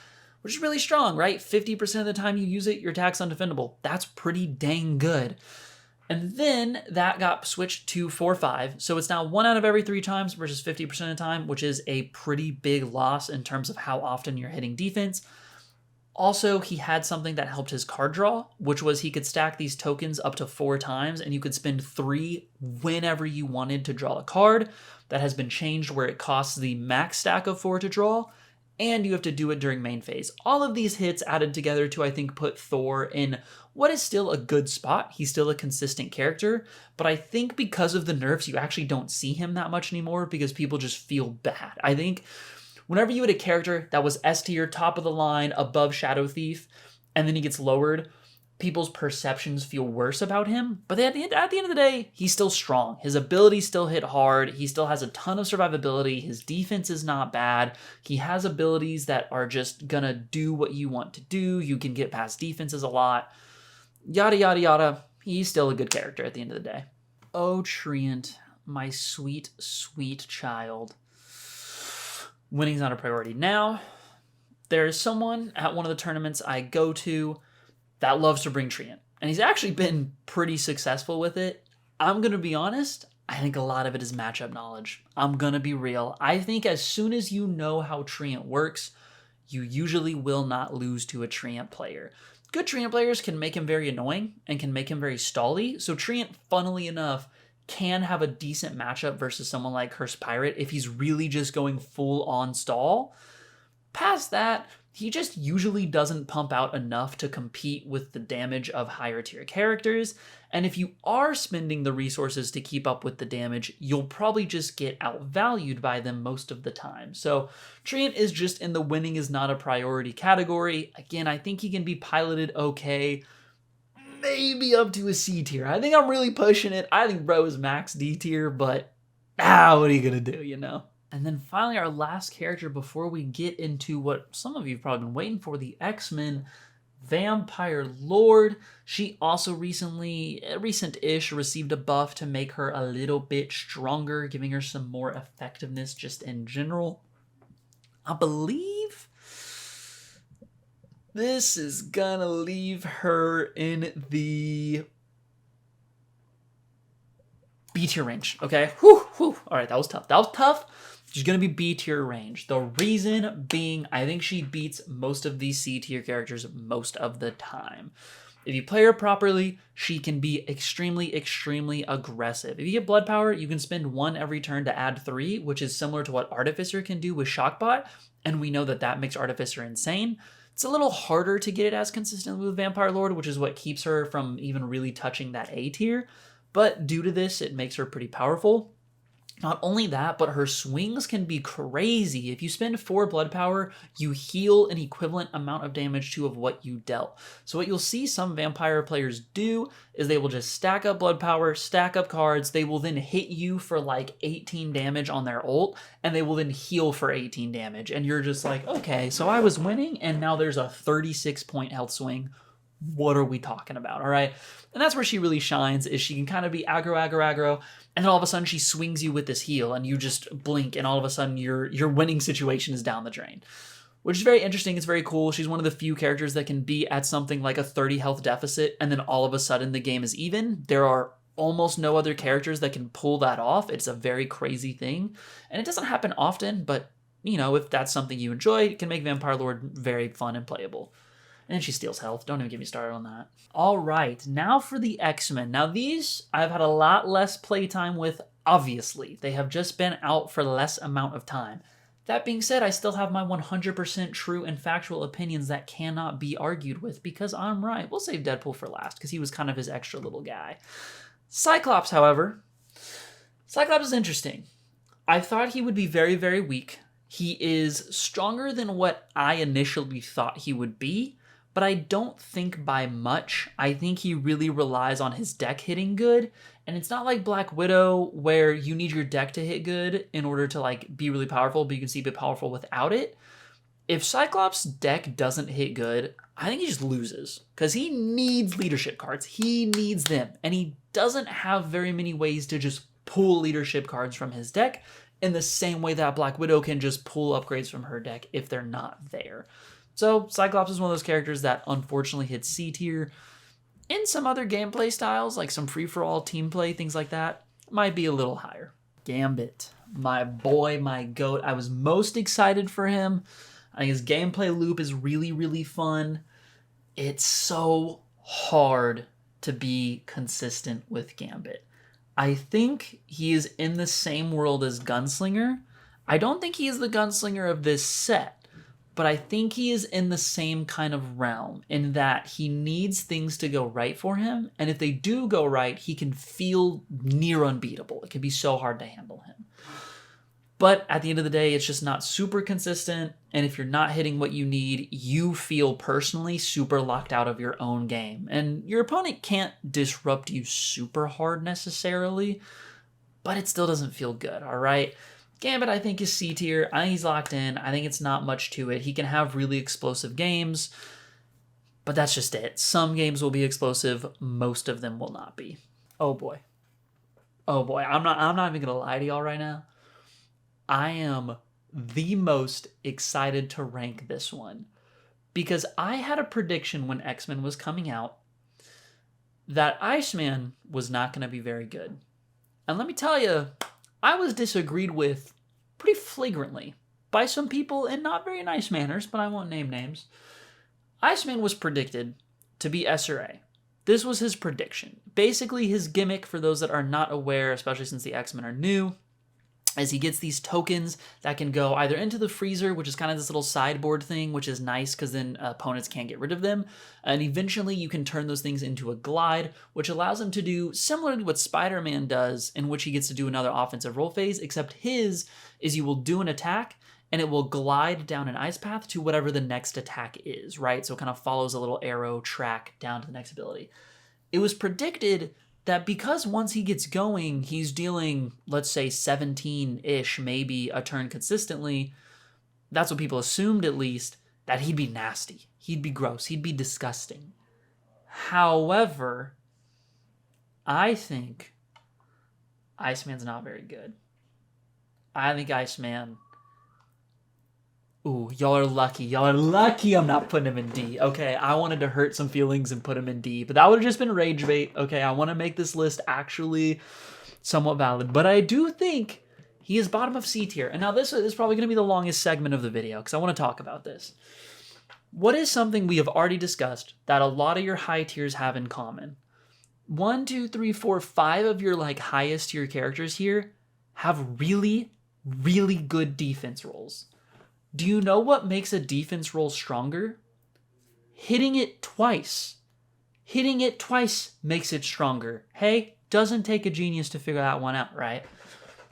which is really strong, right? 50% of the time you use it, your attack's undefendable. That's pretty dang good. And then that got switched to 4-5, so it's now 1 out of every 3 times versus 50% of the time, which is a pretty big loss in terms of how often you're hitting defense. Also, he had something that helped his card draw, which was he could stack these tokens up to 4 times, and you could spend 3 whenever you wanted to draw a card. That has been changed where it costs the max stack of 4 to draw, and you have to do it during main phase. All of these hits added together to, I think, put Thor in what is still a good spot. He's still a consistent character, but I think because of the nerfs, you actually don't see him that much anymore because people just feel bad. I think whenever you had a character that was S tier, top of the line, above Shadow Thief, and then he gets lowered, people's perceptions feel worse about him. But at the end of the day, he's still strong. His abilities still hit hard. He still has a ton of survivability. His defense is not bad. He has abilities that are just gonna do what you want to do. You can get past defenses a lot. Yada, yada, yada. He's still a good character at the end of the day. Oh, Treant, my sweet, sweet child. Winning's not a priority. Now, there's someone at one of the tournaments I go to that loves to bring Treant, and he's actually been pretty successful with it. I'm going to be honest, I think a lot of it is matchup knowledge. I'm going to be real. I think as soon as you know how Treant works, you usually will not lose to a Treant player. Good Treant players can make him very annoying and can make him very stally, so Treant, funnily enough, can have a decent matchup versus someone like Cursed Pirate if he's really just going full on stall. Past that, he just usually doesn't pump out enough to compete with the damage of higher tier characters, and if you are spending the resources to keep up with the damage, you'll probably just get outvalued by them most of the time. So Treant is just in the winning is not a priority category. Again, I think he can be piloted okay, maybe up to a C tier. I think I'm really pushing it. I think bro is max D tier, but what are you gonna do, you know? And then finally, our last character before we get into what some of you have probably been waiting for, the X-Men Vampire Lord. She also recent-ish, received a buff to make her a little bit stronger, giving her some more effectiveness just in general. I believe this is gonna leave her in the B tier range, okay? Whew, whew. All right, that was tough. That was tough. She's going to be B tier range. The reason being, I think she beats most of these C tier characters most of the time. If you play her properly, she can be extremely, extremely aggressive. If you get Blood Power, you can spend 1 every turn to add 3, which is similar to what Artificer can do with Shockbot, and we know that that makes Artificer insane. It's a little harder to get it as consistently with Vampire Lord, which is what keeps her from even really touching that A tier. But due to this, it makes her pretty powerful. Not only that, but her swings can be crazy. If you spend 4 blood power, you heal an equivalent amount of damage to of what you dealt. So what you'll see some vampire players do is they will just stack up blood power, stack up cards. They will then hit you for like 18 damage on their ult, and they will then heal for 18 damage. And you're just like, okay, so I was winning, and now there's a 36-point health swing. What are we talking about? All right. And that's where she really shines, is she can kind of be aggro, aggro, aggro, and then all of a sudden she swings you with this heal and you just blink and all of a sudden your winning situation is down the drain. Which is very interesting. It's very cool. She's one of the few characters that can be at something like a 30 health deficit and then all of a sudden the game is even. There are almost no other characters that can pull that off. It's a very crazy thing. And it doesn't happen often, but you know, if that's something you enjoy, it can make Vampire Lord very fun and playable. And she steals health. Don't even get me started on that. All right, now for the X-Men. Now these, I've had a lot less playtime with, obviously. They have just been out for less amount of time. That being said, I still have my 100% true and factual opinions that cannot be argued with because I'm right. We'll save Deadpool for last because he was kind of his extra little guy. Cyclops, however. Cyclops is interesting. I thought he would be very, very weak. He is stronger than what I initially thought he would be, but I don't think by much. I think he really relies on his deck hitting good, and it's not like Black Widow where you need your deck to hit good in order to like be really powerful, but you can see be powerful without it. If Cyclops' deck doesn't hit good, I think he just loses because he needs leadership cards. He needs them, and he doesn't have very many ways to just pull leadership cards from his deck in the same way that Black Widow can just pull upgrades from her deck if they're not there. So Cyclops is one of those characters that unfortunately hits C tier. In some other gameplay styles, like some free-for-all team play, things like that, might be a little higher. Gambit, my boy, my goat. I was most excited for him. I think his gameplay loop is really, really fun. It's so hard to be consistent with Gambit. I think he is in the same world as Gunslinger. I don't think he is the Gunslinger of this set, but I think he is in the same kind of realm in that he needs things to go right for him, and if they do go right, he can feel near unbeatable. It can be so hard to handle him. But at the end of the day, it's just not super consistent, and if you're not hitting what you need, you feel personally super locked out of your own game. And your opponent can't disrupt you super hard necessarily, but it still doesn't feel good, all right? Gambit, I think, is C tier. I think he's locked in. I think it's not much to it. He can have really explosive games, but that's just it. Some games will be explosive. Most of them will not be. Oh boy. Oh boy. I'm not even gonna lie to y'all right now. I am the most excited to rank this one because I had a prediction when X-Men was coming out that Iceman was not going to be very good. And let me tell you, I was disagreed with pretty flagrantly by some people in not very nice manners, but I won't name names. Iceman was predicted to be S or A. This was his prediction. Basically, his gimmick, for those that are not aware, especially since the X-Men are new, is he gets these tokens that can go either into the freezer, which is kind of this little sideboard thing, which is nice because then opponents can't get rid of them. And eventually you can turn those things into a glide, which allows him to do similarly what Spider-Man does, in which he gets to do another offensive roll phase, except his is you will do an attack and it will glide down an ice path to whatever the next attack is, right? So it kind of follows a little arrow track down to the next ability. It was predicted that because once he gets going, he's dealing, let's say, 17-ish, maybe a turn consistently. That's what people assumed, at least, that he'd be nasty. He'd be gross. He'd be disgusting. However, I think Iceman's not very good. I think Iceman Ooh, y'all are lucky. Y'all are lucky I'm not putting him in D. Okay, I wanted to hurt some feelings and put him in D, but that would have just been rage bait. Okay, I want to make this list actually somewhat valid, but I do think he is bottom of C tier. And now this is probably going to be the longest segment of the video because I want to talk about this. What is something we have already discussed that a lot of your high tiers have in common? 1, 2, 3, 4, 5 of your like highest tier characters here have really, really good defense rolls. Do you know what makes a defense roll stronger? Hitting it twice. Hitting it twice makes it stronger. Hey, doesn't take a genius to figure that one out, right?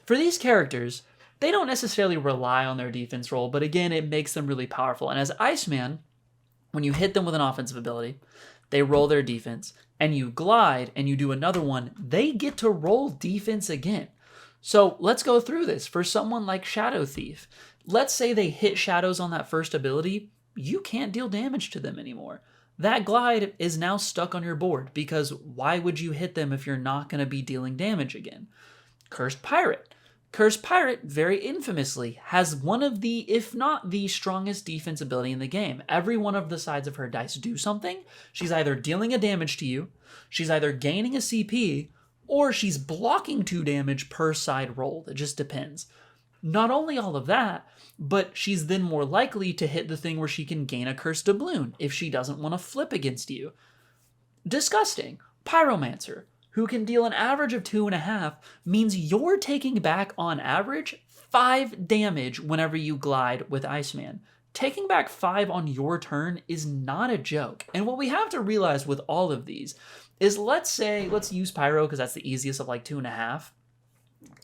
For these characters, they don't necessarily rely on their defense roll, but again, it makes them really powerful. And as Iceman, when you hit them with an offensive ability, they roll their defense, and you glide and you do another one, they get to roll defense again. So let's go through this. For someone like Shadow Thief, let's say they hit shadows on that first ability, you can't deal damage to them anymore. That glide is now stuck on your board because why would you hit them if you're not going to be dealing damage again? Cursed Pirate. Cursed Pirate, very infamously, has one of the, if not the strongest defense ability in the game. Every one of the sides of her dice do something. She's either dealing a damage to you, she's either gaining a CP, or she's blocking 2 damage per side roll. It just depends. Not only all of that, but she's then more likely to hit the thing where she can gain a cursed doubloon if she doesn't want to flip against you. Disgusting. Pyromancer, who can deal an average of 2.5, means you're taking back on average 5 damage whenever you glide with Iceman. Taking back 5 on your turn is not a joke. And what we have to realize with all of these is let's use Pyro because that's the easiest of like 2.5.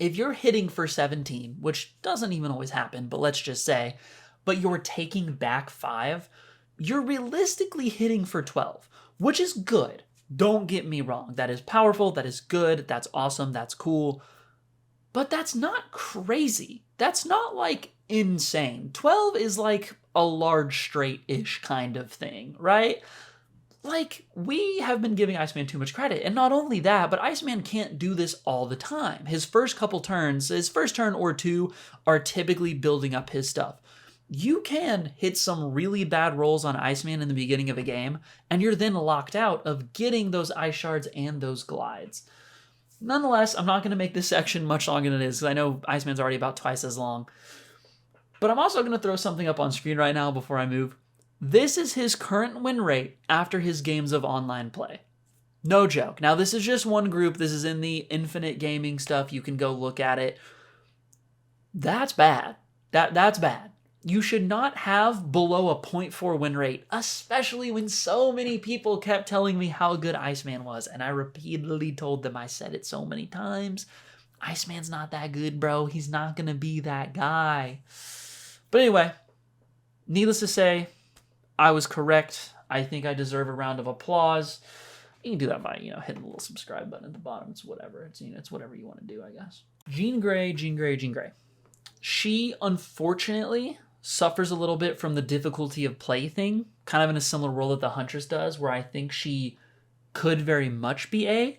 If you're hitting for 17, which doesn't even always happen, but let's just say, but you're taking back 5, you're realistically hitting for 12, which is good. Don't get me wrong. That is powerful. That is good. That's awesome. That's cool. But that's not crazy. That's not like insane. 12 is like a large straight-ish kind of thing, right? Like, we have been giving Iceman too much credit. And not only that, but Iceman can't do this all the time. His first couple turns, his first turn or two, are typically building up his stuff. You can hit some really bad rolls on Iceman in the beginning of a game, and you're then locked out of getting those ice shards and those glides. Nonetheless, I'm not going to make this section much longer than it is, because I know Iceman's already about twice as long. But I'm also going to throw something up on screen right now before I move. This is his current win rate after his games of online play. No joke. Now, this is just one group. This is in the Infinite Gaming stuff. You can go look at it. That's bad. That's bad. You should not have below a 0.4 win rate, especially when so many people kept telling me how good Iceman was, and I repeatedly told them, I said it so many times, Iceman's not that good, bro. He's not going to be that guy. But anyway, needless to say, I was correct. I think I deserve a round of applause. You can do that by, hitting the little subscribe button at the bottom. It's whatever. It's whatever you want to do, I guess. Jean Grey. She, unfortunately, suffers a little bit from the difficulty of play thing, kind of in a similar role that the Huntress does, where I think she could very much be A.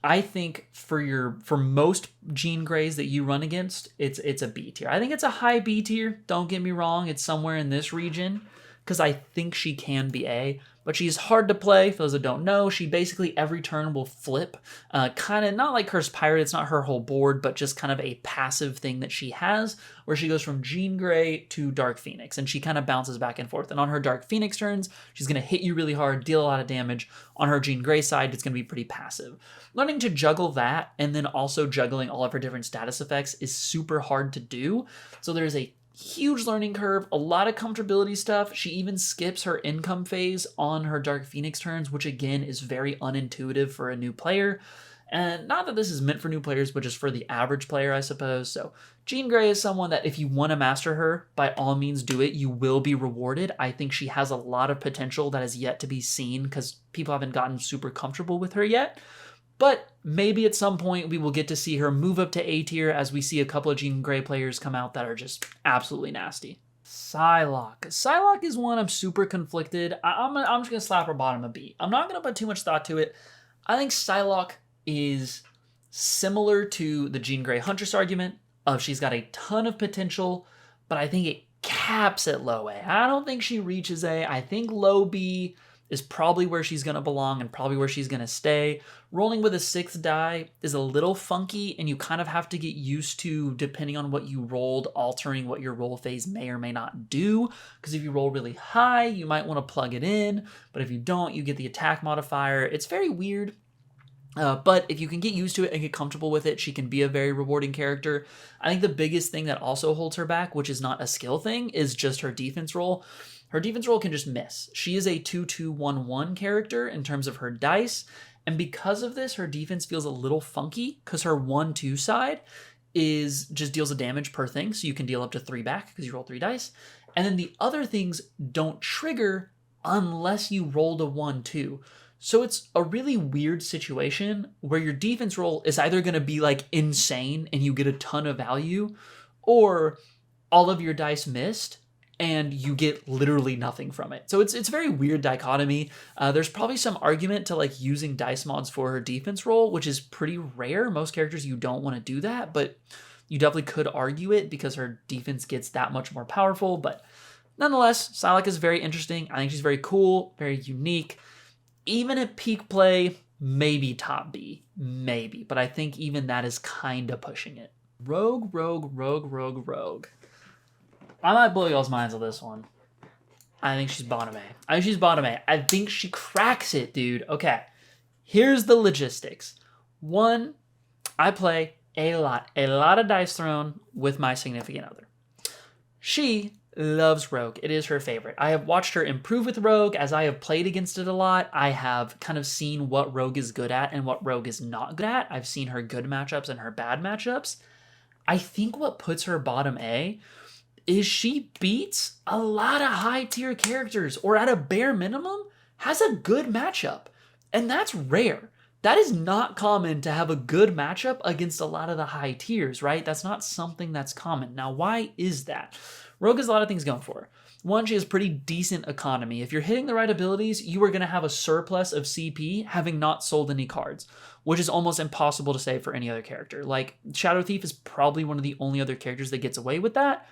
I think for most Jean Greys that you run against, it's a B tier. I think it's a high B tier. Don't get me wrong. It's somewhere in this region because I think she can be A. But she's hard to play. For those that don't know, she basically every turn will flip. Kind of not like Cursed Pirate. It's not her whole board, but just kind of a passive thing that she has where she goes from Jean Grey to Dark Phoenix. And she kind of bounces back and forth. And on her Dark Phoenix turns, she's going to hit you really hard, deal a lot of damage. On her Jean Grey side, it's going to be pretty passive. Learning to juggle that and then also juggling all of her different status effects is super hard to do. So there's a huge learning curve, a lot of comfortability stuff. She even skips her income phase on her Dark Phoenix turns, which again is very unintuitive for a new player. And not that this is meant for new players, but just for the average player, I suppose. So Jean Grey is someone that if you want to master her, by all means do it. You will be rewarded. I think she has a lot of potential that is yet to be seen because people haven't gotten super comfortable with her yet. But maybe at some point we will get to see her move up to A tier as we see a couple of Jean Grey players come out that are just absolutely nasty. Psylocke. Psylocke is one I'm super conflicted. I'm just going to slap her bottom a B. I'm not going to put too much thought to it. I think Psylocke is similar to the Jean Grey Huntress argument of she's got a ton of potential, but I think it perhaps at low A. I don't think she reaches A. I think low B is probably where she's going to belong and probably where she's going to stay. Rolling with a 6th die is a little funky, and you kind of have to get used to, depending on what you rolled, altering what your roll phase may or may not do. Because if you roll really high, you might want to plug it in, but if you don't, you get the attack modifier. It's very weird. But if you can get used to it and get comfortable with it, she can be a very rewarding character. I think the biggest thing that also holds her back, which is not a skill thing, is just her defense roll. Her defense roll can just miss. She is a 2-2-1-1 character in terms of her dice, and because of this, her defense feels a little funky because her 1-2 side is just deals a damage per thing, so you can deal up to 3 back because you roll 3 dice. And then the other things don't trigger unless you rolled a 1-2. So it's a really weird situation where your defense roll is either going to be like insane and you get a ton of value, or all of your dice missed and you get literally nothing from it. So it's a very weird dichotomy. There's probably some argument to like using dice mods for her defense roll, which is pretty rare. Most characters, you don't want to do that, but you definitely could argue it because her defense gets that much more powerful. But nonetheless, Psylocke is very interesting. I think she's very cool, very unique. Even at peak play, maybe top B, maybe. But I think even that is kind of pushing it. Rogue. I might blow y'all's minds on this one. I think she's bottom A. I think she cracks it, dude. Okay, here's the logistics. 1, I play a lot of Dice Throne with my significant other. She loves Rogue. It is her favorite. I have watched her improve with Rogue as I have played against it a lot. I have kind of seen what Rogue is good at and what Rogue is not good at. I've seen her good matchups and her bad matchups. I think what puts her bottom A is she beats a lot of high tier characters, or at a bare minimum has a good matchup. And that's rare. That is not common to have a good matchup against a lot of the high tiers, right? That's not something that's common. Now, why is that? Rogue has a lot of things going for her. 1, she has pretty decent economy. If you're hitting the right abilities, you are going to have a surplus of CP having not sold any cards, which is almost impossible to say for any other character. Like, Shadow Thief is probably one of the only other characters that gets away with that,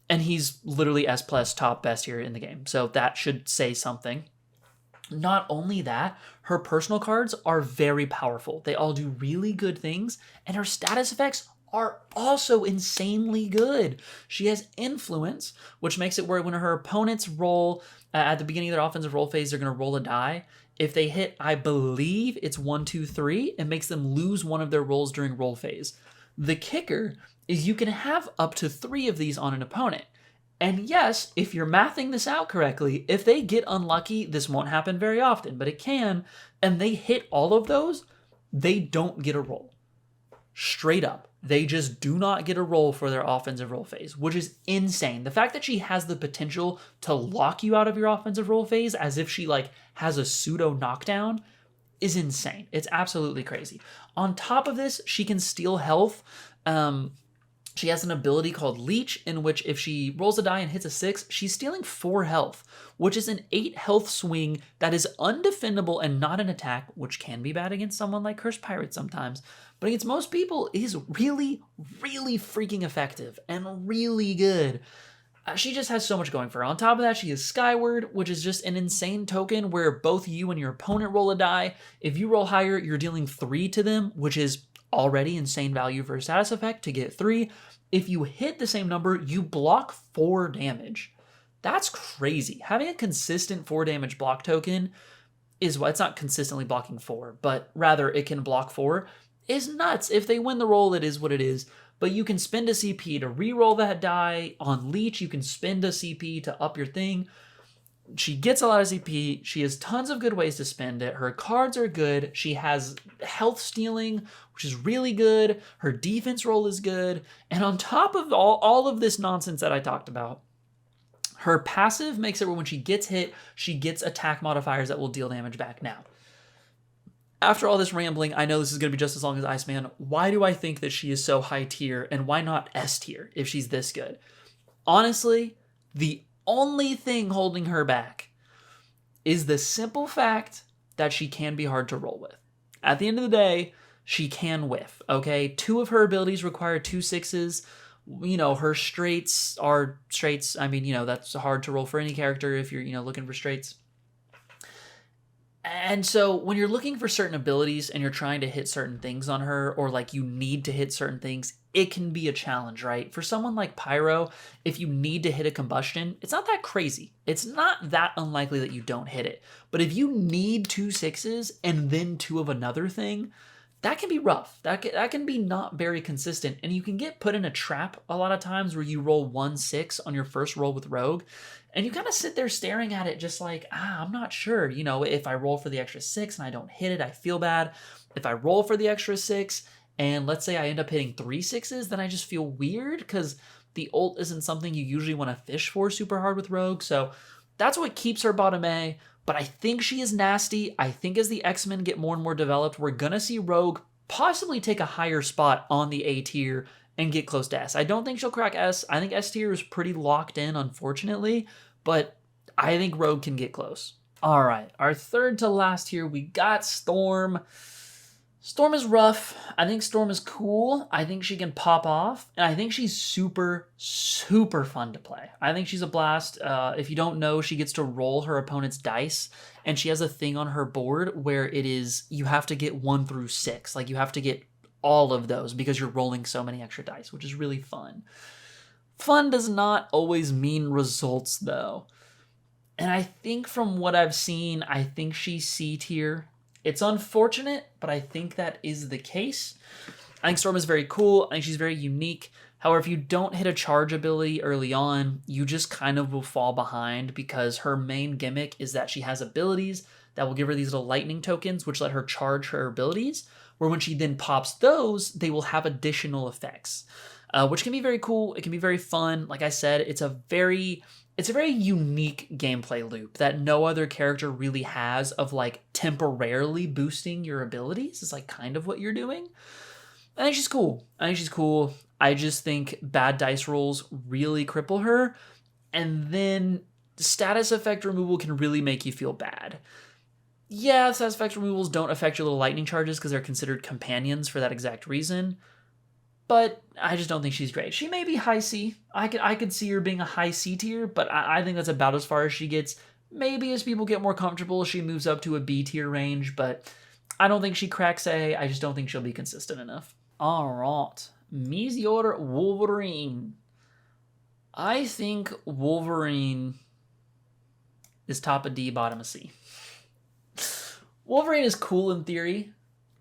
and he's literally S+ top best here in the game, so that should say something. Not only that, her personal cards are very powerful. They all do really good things, and her status effects are also insanely good. She has influence, which makes it where when her opponents roll at the beginning of their offensive roll phase, they're going to roll a die. If they hit, I believe it's 1, 2, 3, it makes them lose one of their rolls during roll phase. The kicker is you can have up to 3 of these on an opponent. And yes, if you're mathing this out correctly, if they get unlucky, this won't happen very often, but it can, and they hit all of those, they don't get a roll. Straight up. They just do not get a roll for their offensive roll phase, which is insane. The fact that she has the potential to lock you out of your offensive roll phase as if she like has a pseudo knockdown is insane. It's absolutely crazy. On top of this, she can steal health. She has an ability called Leech, in which if she rolls a die and hits a 6, she's stealing 4 health, which is an 8 health swing that is undefendable and not an attack, which can be bad against someone like Cursed Pirate sometimes, but against most people is really, really freaking effective and really good. She just has so much going for her. On top of that, she is Skyward, which is just an insane token where both you and your opponent roll a die. If you roll higher, you're dealing 3 to them, which is already insane value for a status effect to get 3. If you hit the same number, you block 4 damage. That's crazy. Having a consistent 4 damage block token is it's not consistently blocking 4, but rather it can block 4 is nuts. If they win the roll, it is what it is. But you can spend a CP to re-roll that die on Leech. You can spend a CP to up your thing. She gets a lot of CP. She has tons of good ways to spend it. Her cards are good. She has health stealing, which is really good. Her defense roll is good. And on top of all of this nonsense that I talked about, her passive makes it where when she gets hit, she gets attack modifiers that will deal damage back. Now, after all this rambling, I know this is going to be just as long as Iceman. Why do I think that she is so high tier, and why not S tier if she's this good? Honestly, the only thing holding her back is the simple fact that she can be hard to roll with. At the end of the day, she can whiff, okay? 2 of her abilities require 2 6s. You know, her straights are straights. I mean, you know, that's hard to roll for any character if you're, you know, looking for straights. And so when you're looking for certain abilities and you're trying to hit certain things on her, or like you need to hit certain things, it can be a challenge, right? For someone like Pyro, if you need to hit a combustion, it's not that crazy. It's not that unlikely that you don't hit it. But if you need 2 6s and then 2 of another thing, that can be rough. That can be not very consistent. And you can get put in a trap a lot of times where you roll 1 6 on your first roll with Rogue. And you kind of sit there staring at it just like, I'm not sure. You know, if I roll for the extra 6 and I don't hit it, I feel bad. If I roll for the extra 6 and let's say I end up hitting 3 6s, then I just feel weird because the ult isn't something you usually want to fish for super hard with Rogue. So that's what keeps her bottom A. But I think she is nasty. I think as the X-Men get more and more developed, we're going to see Rogue possibly take a higher spot on the A tier and get close to S. I don't think she'll crack S. I think S tier is pretty locked in, unfortunately, but I think Rogue can get close. All right, our third to last here, we got Storm. Storm is rough. I think Storm is cool. I think she can pop off, and I think she's super, super fun to play. I think she's a blast. If you don't know, she gets to roll her opponent's dice, and she has a thing on her board where it is you have to get 1 through 6. Like, you have to get all of those because you're rolling so many extra dice, which is really fun. Fun does not always mean results, though. And I think from what I've seen, I think she's C tier. It's unfortunate, but I think that is the case. I think Storm is very cool. I think she's very unique. However, if you don't hit a charge ability early on, you just kind of will fall behind because her main gimmick is that she has abilities that will give her these little lightning tokens, which let her charge her abilities, where when she then pops those, they will have additional effects, which can be very cool. It can be very fun. Like I said, it's a very unique gameplay loop that no other character really has of like temporarily boosting your abilities. It's like kind of what you're doing. I think she's cool. I just think bad dice rolls really cripple her. And then status effect removal can really make you feel bad. Yeah, status effect removals don't affect your little lightning charges because they're considered companions for that exact reason. But I just don't think she's great. She may be high C. I could see her being a high C tier, but I think that's about as far as she gets. Maybe as people get more comfortable, she moves up to a B tier range, but I don't think she cracks A. I just don't think she'll be consistent enough. All right. Meteor Wolverine. I think Wolverine is top of D, bottom of C. Wolverine is cool in theory.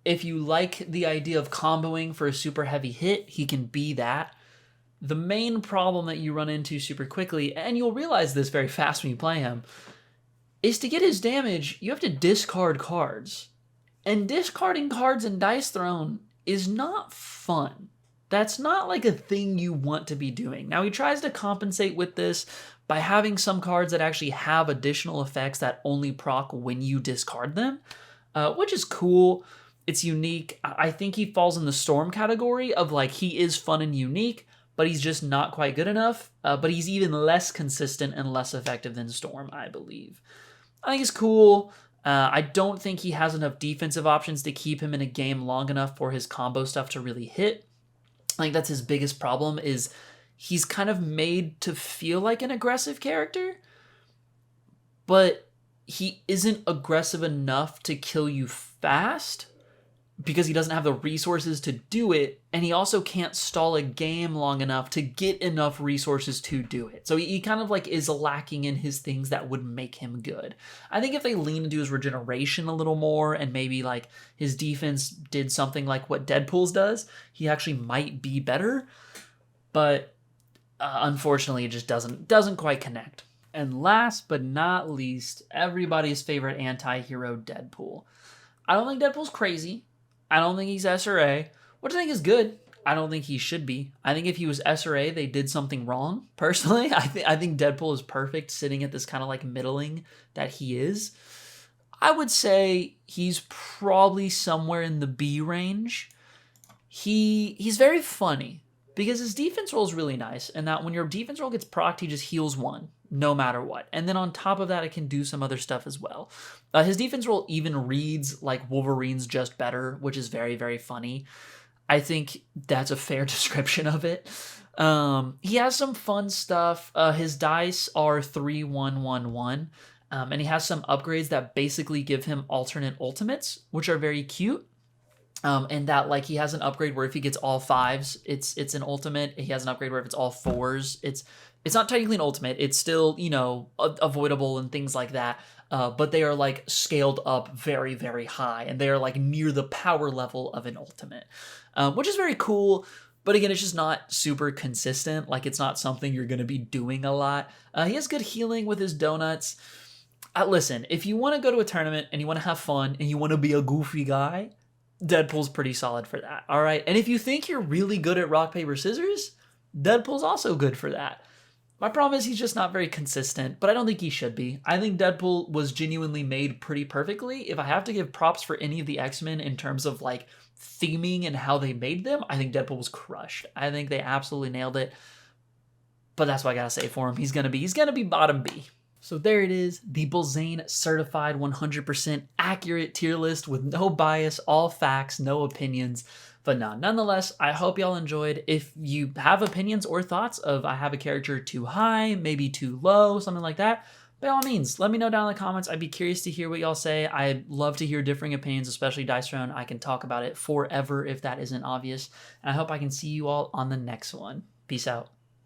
If you like the idea of comboing for a super heavy hit, he can be that. The main problem that you run into super quickly, and you'll realize this very fast when you play him, is to get his damage, you have to discard cards. And discarding cards in Dice Throne is not fun. That's not like a thing you want to be doing. Now, he tries to compensate with this by having some cards that actually have additional effects that only proc when you discard them, which is cool. It's unique. I think he falls in the Storm category of like he is fun and unique, but he's just not quite good enough. But he's even less consistent and less effective than Storm, I believe. I think he's cool. I don't think he has enough defensive options to keep him in a game long enough for his combo stuff to really hit. I think that's his biggest problem is he's kind of made to feel like an aggressive character, but he isn't aggressive enough to kill you fast because he doesn't have the resources to do it, and he also can't stall a game long enough to get enough resources to do it. So he kind of like is lacking in his things that would make him good. I think if they lean into his regeneration a little more and maybe like his defense did something like what Deadpool's does, he actually might be better, but unfortunately it just doesn't quite connect. And last but not least, everybody's favorite anti-hero, Deadpool. I don't think Deadpool's crazy. I don't think he's S or A, which I think is good. I don't think he should be. I think if he was S or A, they did something wrong. Personally, I think Deadpool is perfect sitting at this kind of like middling that he is. I would say he's probably somewhere in the B range. He's very funny because his defense roll is really nice, and that when your defense roll gets procced, he just heals 1 no matter what. And then on top of that, it can do some other stuff as well. His defense roll even reads like Wolverine's just better, which is very, very funny. I think that's a fair description of it. He has some fun stuff. His dice are 3-1-1-1. And he has some upgrades that basically give him alternate ultimates, which are very cute. And that like he has an upgrade where if he gets all fives, it's an ultimate. He has an upgrade where if it's all fours, it's not technically an ultimate. It's still, you know, avoidable and things like that. But they are like scaled up very, very high, and they are like near the power level of an ultimate, which is very cool. But again, it's just not super consistent. Like it's not something you're going to be doing a lot. He has good healing with his donuts. Listen, if you want to go to a tournament and you want to have fun and you want to be a goofy guy, Deadpool's pretty solid for that, all right? And if you think you're really good at rock, paper, scissors, Deadpool's also good for that. My problem is he's just not very consistent, but I don't think he should be. I think Deadpool was genuinely made pretty perfectly. If I have to give props for any of the X-Men in terms of like theming and how they made them, I think Deadpool was crushed. I think they absolutely nailed it. But that's what I gotta say for him. He's gonna be bottom B. So there it is, the Blzane certified 100% accurate tier list with no bias, all facts, no opinions. But no, nonetheless, I hope y'all enjoyed. If you have opinions or thoughts of I have a character too high, maybe too low, something like that, by all means, let me know down in the comments. I'd be curious to hear what y'all say. I'd love to hear differing opinions, especially Dice Throne. I can talk about it forever if that isn't obvious. And I hope I can see you all on the next one. Peace out.